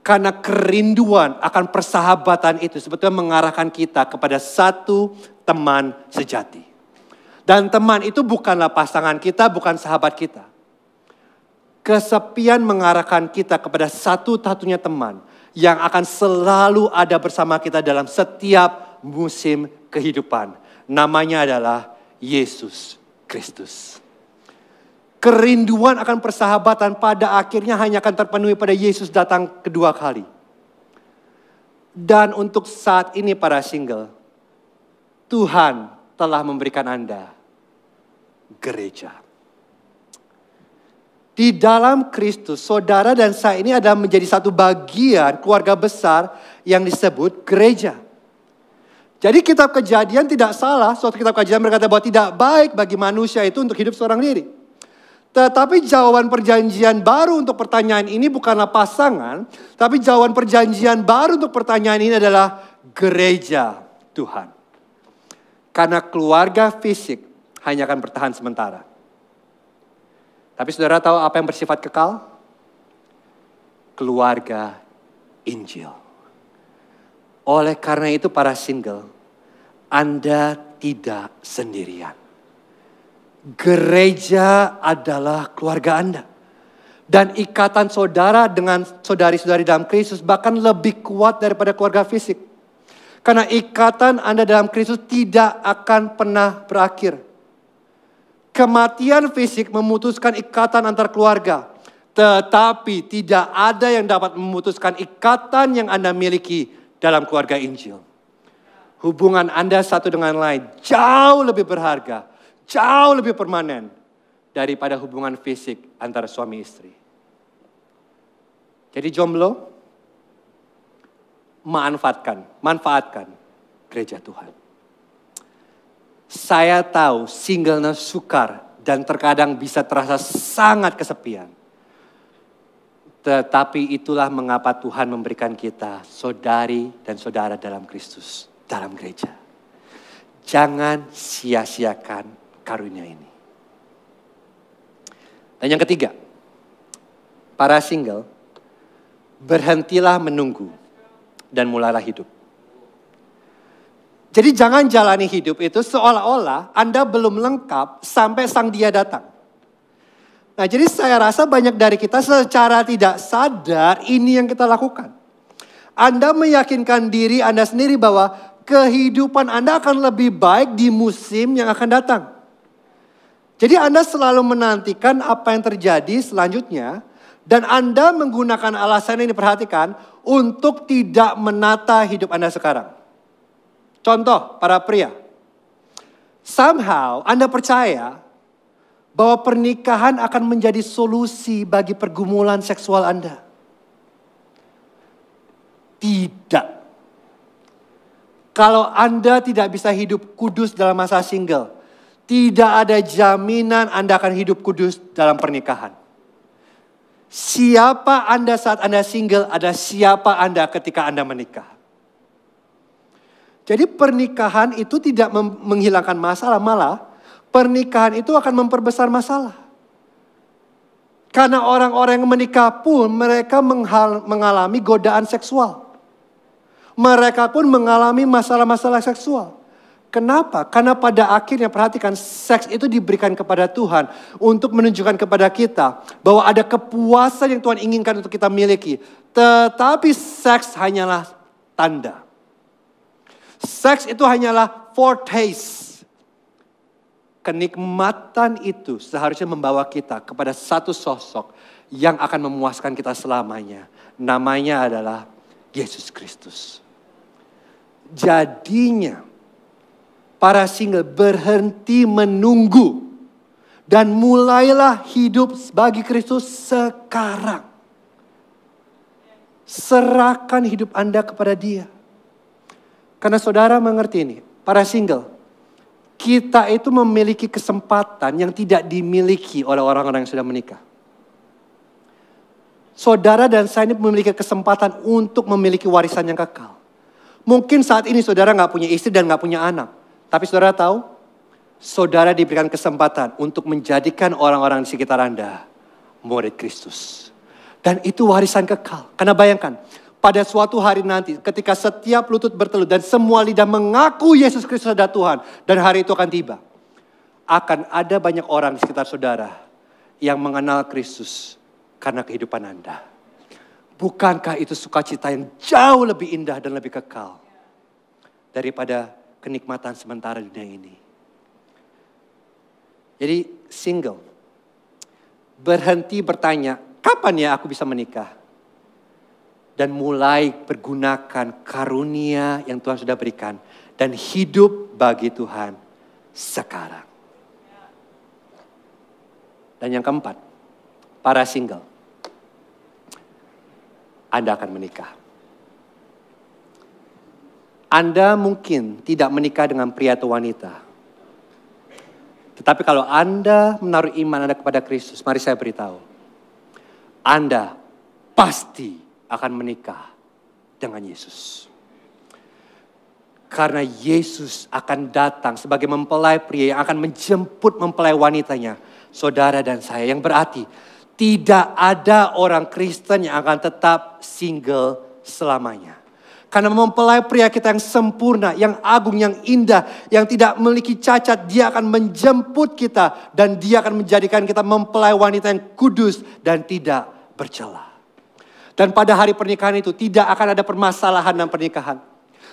Karena kerinduan akan persahabatan itu sebetulnya mengarahkan kita kepada satu teman sejati. Dan teman itu bukanlah pasangan kita, bukan sahabat kita. Kesepian mengarahkan kita kepada satu-satunya teman yang akan selalu ada bersama kita dalam setiap musim kehidupan. Namanya adalah Yesus Kristus. Kerinduan akan persahabatan pada akhirnya hanya akan terpenuhi pada Yesus datang kedua kali. Dan untuk saat ini para single, Tuhan telah memberikan Anda gereja. Di dalam Kristus, saudara dan saya ini adalah menjadi satu bagian keluarga besar yang disebut gereja. Jadi kitab Kejadian tidak salah, suatu kitab Kejadian berkata bahwa tidak baik bagi manusia itu untuk hidup seorang diri. Tetapi jawaban perjanjian baru untuk pertanyaan ini bukanlah pasangan, tapi jawaban perjanjian baru untuk pertanyaan ini adalah gereja Tuhan. Karena keluarga fisik hanya akan bertahan sementara. Tapi saudara tahu apa yang bersifat kekal? Keluarga Injil. Oleh karena itu para single, Anda tidak sendirian. Gereja adalah keluarga Anda. Dan ikatan saudara dengan saudari-saudari dalam Kristus bahkan lebih kuat daripada keluarga fisik. Karena ikatan Anda dalam Kristus tidak akan pernah berakhir. Kematian fisik memutuskan ikatan antar keluarga. Tetapi tidak ada yang dapat memutuskan ikatan yang Anda miliki dalam keluarga Injil. Hubungan Anda satu dengan lain jauh lebih berharga. Jauh lebih permanen daripada hubungan fisik antara suami istri. Jadi jomblo, manfaatkan gereja Tuhan. Saya tahu singleness sukar dan terkadang bisa terasa sangat kesepian. Tetapi itulah mengapa Tuhan memberikan kita saudari dan saudara dalam Kristus, dalam gereja. Jangan sia-siakan karunia ini. Dan yang ketiga, para single, berhentilah menunggu dan mulailah hidup. Jadi jangan jalani hidup itu seolah-olah Anda belum lengkap sampai sang dia datang. Nah jadi saya rasa banyak dari kita secara tidak sadar ini yang kita lakukan. Anda meyakinkan diri Anda sendiri bahwa kehidupan Anda akan lebih baik di musim yang akan datang. Jadi Anda selalu menantikan apa yang terjadi selanjutnya. Dan Anda menggunakan alasan ini, perhatikan, untuk tidak menata hidup Anda sekarang. Contoh, para pria. Somehow Anda percaya bahwa pernikahan akan menjadi solusi bagi pergumulan seksual Anda. Tidak. Kalau Anda tidak bisa hidup kudus dalam masa single, tidak ada jaminan Anda akan hidup kudus dalam pernikahan. Siapa Anda saat Anda single adalah siapa Anda ketika Anda menikah. Jadi pernikahan itu tidak menghilangkan masalah, malah pernikahan itu akan memperbesar masalah. Karena orang-orang yang menikah pun mereka mengalami godaan seksual. Mereka pun mengalami masalah-masalah seksual. Kenapa? Karena pada akhirnya perhatikan seks itu diberikan kepada Tuhan untuk menunjukkan kepada kita bahwa ada kepuasan yang Tuhan inginkan untuk kita miliki. Tetapi seks hanyalah tanda. Seks itu hanyalah foretaste. kenikmatan itu seharusnya membawa kita kepada satu sosok yang akan memuaskan kita selamanya. Namanya adalah Yesus Kristus. Jadinya para single berhenti menunggu dan mulailah hidup bagi Kristus sekarang. Serahkan hidup Anda kepada Dia. Karena saudara mengerti ini, para single, kita itu memiliki kesempatan yang tidak dimiliki oleh orang-orang yang sudah menikah. Saudara dan saya ini memiliki kesempatan untuk memiliki warisan yang kekal. Mungkin saat ini saudara gak punya istri dan gak punya anak. Tapi saudara tahu, saudara diberikan kesempatan untuk menjadikan orang-orang di sekitar Anda murid Kristus. Dan itu warisan kekal. Karena bayangkan, pada suatu hari nanti ketika setiap lutut bertelut dan semua lidah mengaku Yesus Kristus adalah Tuhan. Dan hari itu akan tiba. Akan ada banyak orang di sekitar saudara yang mengenal Kristus karena kehidupan Anda. Bukankah itu sukacita yang jauh lebih indah dan lebih kekal daripada kenikmatan sementara dunia ini. Jadi single, berhenti bertanya, kapan ya aku bisa menikah? Dan mulai pergunakan karunia yang Tuhan sudah berikan. Dan hidup bagi Tuhan sekarang. Dan yang keempat, para single, Anda akan menikah. Anda mungkin tidak menikah dengan pria atau wanita. Tetapi kalau Anda menaruh iman Anda kepada Kristus, mari saya beritahu. Anda pasti akan menikah dengan Yesus. Karena Yesus akan datang sebagai mempelai pria yang akan menjemput mempelai wanitanya. Saudara dan saya, yang berarti tidak ada orang Kristen yang akan tetap single selamanya. Karena mempelai pria kita yang sempurna, yang agung, yang indah, yang tidak memiliki cacat, dia akan menjemput kita dan dia akan menjadikan kita mempelai wanita yang kudus dan tidak bercela. Dan pada hari pernikahan itu tidak akan ada permasalahan dalam pernikahan.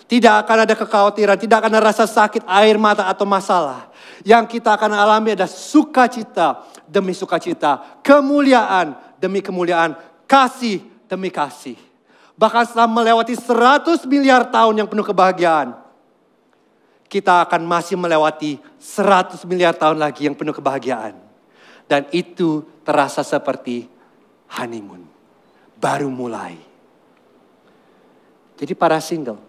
Tidak akan ada kekhawatiran, tidak akan ada rasa sakit, air mata atau masalah. Yang kita akan alami adalah sukacita demi sukacita, kemuliaan demi kemuliaan, kasih demi kasih. Bahkan setelah melewati 100 miliar tahun yang penuh kebahagiaan, kita akan masih melewati 100 miliar tahun lagi yang penuh kebahagiaan. Dan itu terasa seperti honeymoon. Baru mulai. Jadi para single,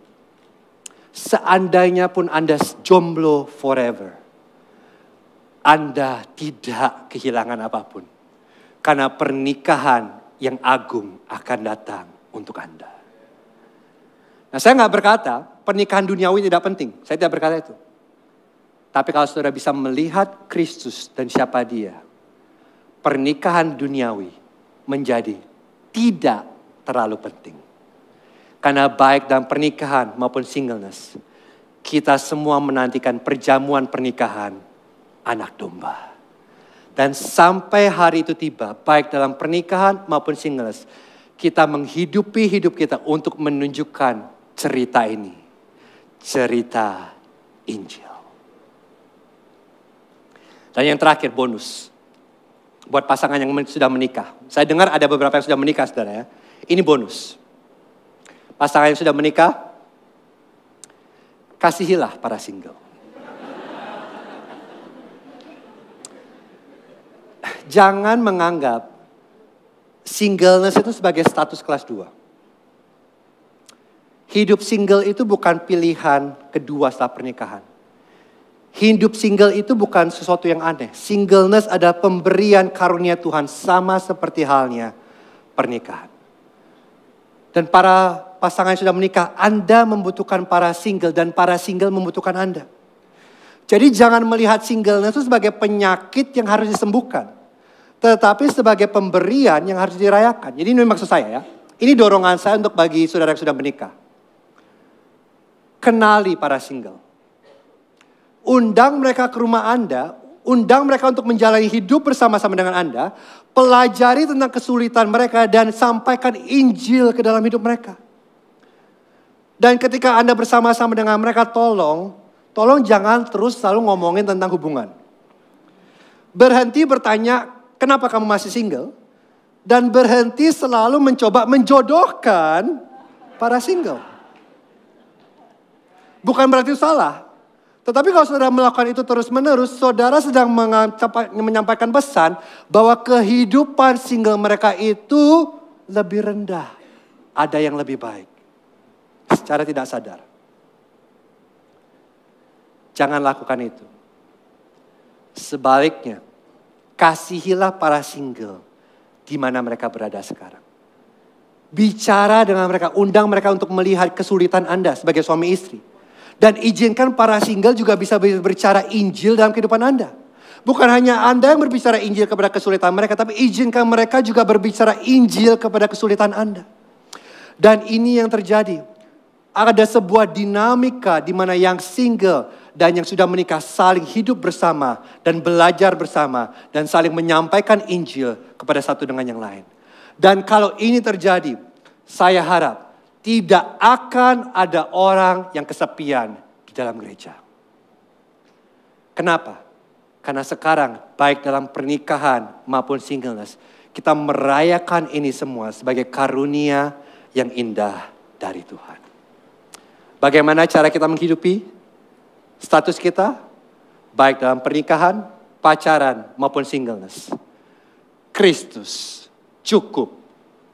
seandainya pun Anda jomblo forever, Anda tidak kehilangan apapun. Karena pernikahan yang agung akan datang untuk Anda. Nah, saya nggak berkata pernikahan duniawi tidak penting. Saya tidak berkata itu. Tapi kalau saudara bisa melihat Kristus dan siapa Dia, pernikahan duniawi menjadi tidak terlalu penting. Karena baik dalam pernikahan maupun singleness, kita semua menantikan perjamuan pernikahan anak domba. Dan sampai hari itu tiba, baik dalam pernikahan maupun singleness, kita menghidupi hidup kita untuk menunjukkan cerita ini. Cerita Injil. Dan yang terakhir, bonus. Buat pasangan yang sudah menikah. Saya dengar ada beberapa yang sudah menikah, saudara ya. Ini bonus. Pasangan yang sudah menikah, kasihilah para single. Jangan menganggap singleness itu sebagai status kelas 2. Hidup single itu bukan pilihan kedua setelah pernikahan. Hidup single itu bukan sesuatu yang aneh. Singleness adalah pemberian karunia Tuhan sama seperti halnya pernikahan. Dan para pasangan yang sudah menikah, Anda membutuhkan para single dan para single membutuhkan Anda. Jadi jangan melihat singleness itu sebagai penyakit yang harus disembuhkan. Tetapi sebagai pemberian yang harus dirayakan. Jadi ini maksud saya ya. Ini dorongan saya untuk bagi saudara yang sudah menikah. Kenali para single. Undang mereka ke rumah Anda, undang mereka untuk menjalani hidup bersama-sama dengan Anda, pelajari tentang kesulitan mereka dan sampaikan Injil ke dalam hidup mereka. Dan ketika Anda bersama-sama dengan mereka, tolong jangan terus selalu ngomongin tentang hubungan. berhenti bertanya, kenapa kamu masih single? Dan berhenti selalu mencoba menjodohkan para single. Bukan berarti salah. Tetapi kalau saudara melakukan itu terus-menerus, saudara sedang menyampaikan pesan bahwa kehidupan single mereka itu lebih rendah. Ada yang lebih baik. Secara tidak sadar. Jangan lakukan itu. Sebaliknya, kasihilah para single di mana mereka berada sekarang. Bicara dengan mereka, undang mereka untuk melihat kesulitan Anda sebagai suami istri. Dan izinkan para single juga bisa berbicara Injil dalam kehidupan Anda. Bukan hanya Anda yang berbicara Injil kepada kesulitan mereka, tapi izinkan mereka juga berbicara Injil kepada kesulitan Anda. Dan ini yang terjadi. Ada sebuah dinamika di mana yang single dan yang sudah menikah saling hidup bersama dan belajar bersama dan saling menyampaikan Injil kepada satu dengan yang lain. Dan kalau ini terjadi, saya harap tidak akan ada orang yang kesepian di dalam gereja. Kenapa? Karena sekarang baik dalam pernikahan maupun singleness, kita merayakan ini semua sebagai karunia yang indah dari Tuhan. Bagaimana cara kita menghidupi status kita? Baik dalam pernikahan, pacaran maupun singleness. Kristus cukup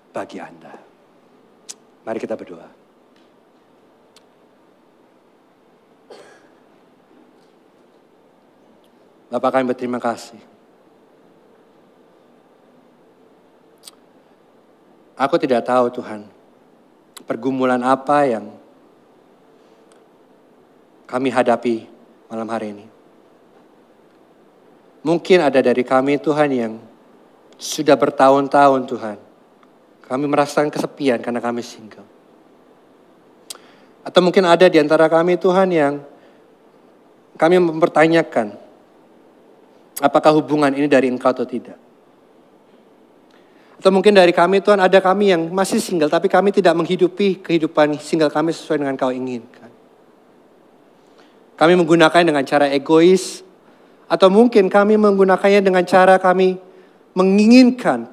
bagi Anda. Mari kita berdoa. Bapak, kami berterima kasih. Aku tidak tahu Tuhan, pergumulan apa yang kami hadapi malam hari ini. Mungkin ada dari kami Tuhan yang sudah bertahun-tahun Tuhan. Kami merasakan kesepian karena kami single. Atau mungkin ada di antara kami Tuhan yang kami mempertanyakan, apakah hubungan ini dari Engkau atau tidak. Atau mungkin dari kami Tuhan ada kami yang masih single, tapi kami tidak menghidupi kehidupan single kami sesuai dengan Kau inginkan. Kami menggunakannya dengan cara egois, atau mungkin kami menggunakannya dengan cara kami menginginkan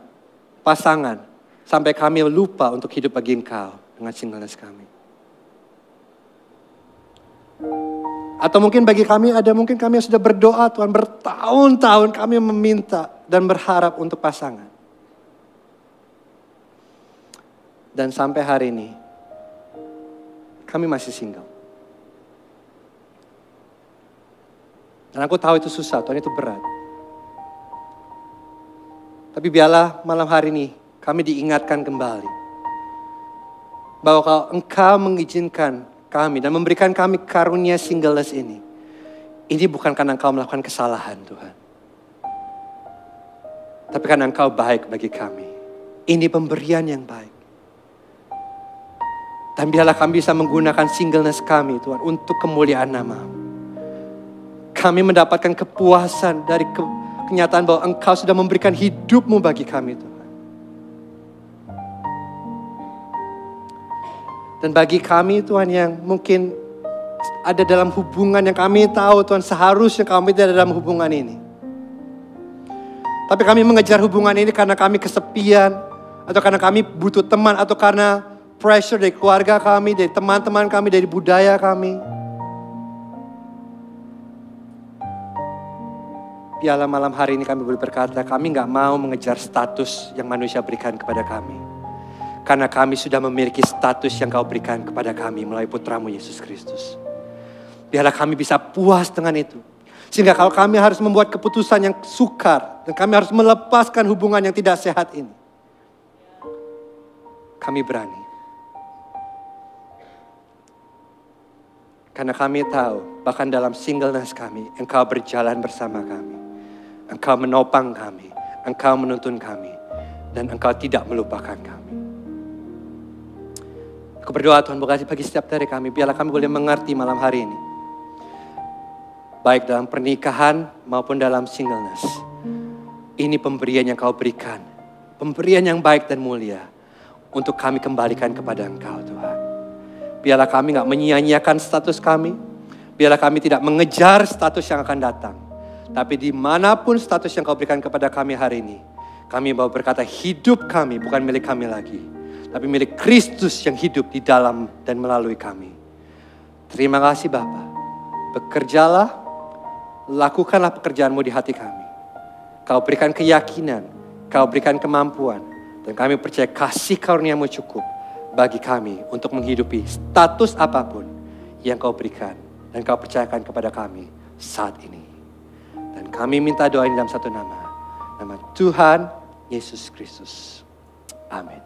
pasangan, sampai kami lupa untuk hidup bagi Engkau dengan singleness kami. Atau mungkin bagi kami mungkin kami yang sudah berdoa Tuhan bertahun-tahun kami meminta dan berharap untuk pasangan. Dan sampai hari ini kami masih single. Dan aku tahu itu susah, Tuhan, itu berat. Tapi biarlah malam hari ini kami diingatkan kembali bahwa kalau Engkau mengizinkan kami dan memberikan kami karunia singleness ini bukan karena Engkau melakukan kesalahan Tuhan. Tapi karena Engkau baik bagi kami. Ini pemberian yang baik. Dan biarlah kami bisa menggunakan singleness kami Tuhan untuk kemuliaan nama-Mu. Kami mendapatkan kepuasan dari kenyataan bahwa Engkau sudah memberikan hidup-Mu bagi kami Tuhan. Dan bagi kami Tuhan yang mungkin ada dalam hubungan yang kami tahu Tuhan seharusnya kami tidak ada dalam hubungan ini. Tapi kami mengejar hubungan ini karena kami kesepian. Atau karena kami butuh teman. Atau karena pressure dari keluarga kami, dari teman-teman kami, dari budaya kami. Biarlah malam hari ini kami boleh berkata kami gak mau mengejar status yang manusia berikan kepada kami. Karena kami sudah memiliki status yang Kau berikan kepada kami melalui Putra-Mu Yesus Kristus. Biarlah kami bisa puas dengan itu. Sehingga kalau kami harus membuat keputusan yang sukar. Dan kami harus melepaskan hubungan yang tidak sehat ini. Kami berani. Karena kami tahu bahkan dalam singleness kami. Engkau berjalan bersama kami. Engkau menopang kami. Engkau menuntun kami. Dan Engkau tidak melupakan kami. Aku berdoa Tuhan berkati bagi setiap dari kami. Biarlah kami boleh mengerti malam hari ini. Baik dalam pernikahan maupun dalam singleness. Ini pemberian yang Kau berikan. Pemberian yang baik dan mulia. Untuk kami kembalikan kepada Engkau Tuhan. Biarlah kami gak menyia-nyiakan status kami. Biarlah kami tidak mengejar status yang akan datang. Tapi dimanapun status yang kau berikan kepada kami hari ini, kami mau berkata hidup kami bukan milik kami lagi, tapi milik Kristus yang hidup di dalam dan melalui kami. Terima kasih Bapa. Bekerjalah, lakukanlah pekerjaanmu di hati kami. Kau berikan keyakinan, kau berikan kemampuan, dan kami percaya kasih karunia-Mu cukup bagi kami untuk menghidupi status apapun yang kau berikan dan kau percayakan kepada kami saat ini. Dan kami minta doa ini dalam satu nama, nama Tuhan Yesus Kristus. Amin.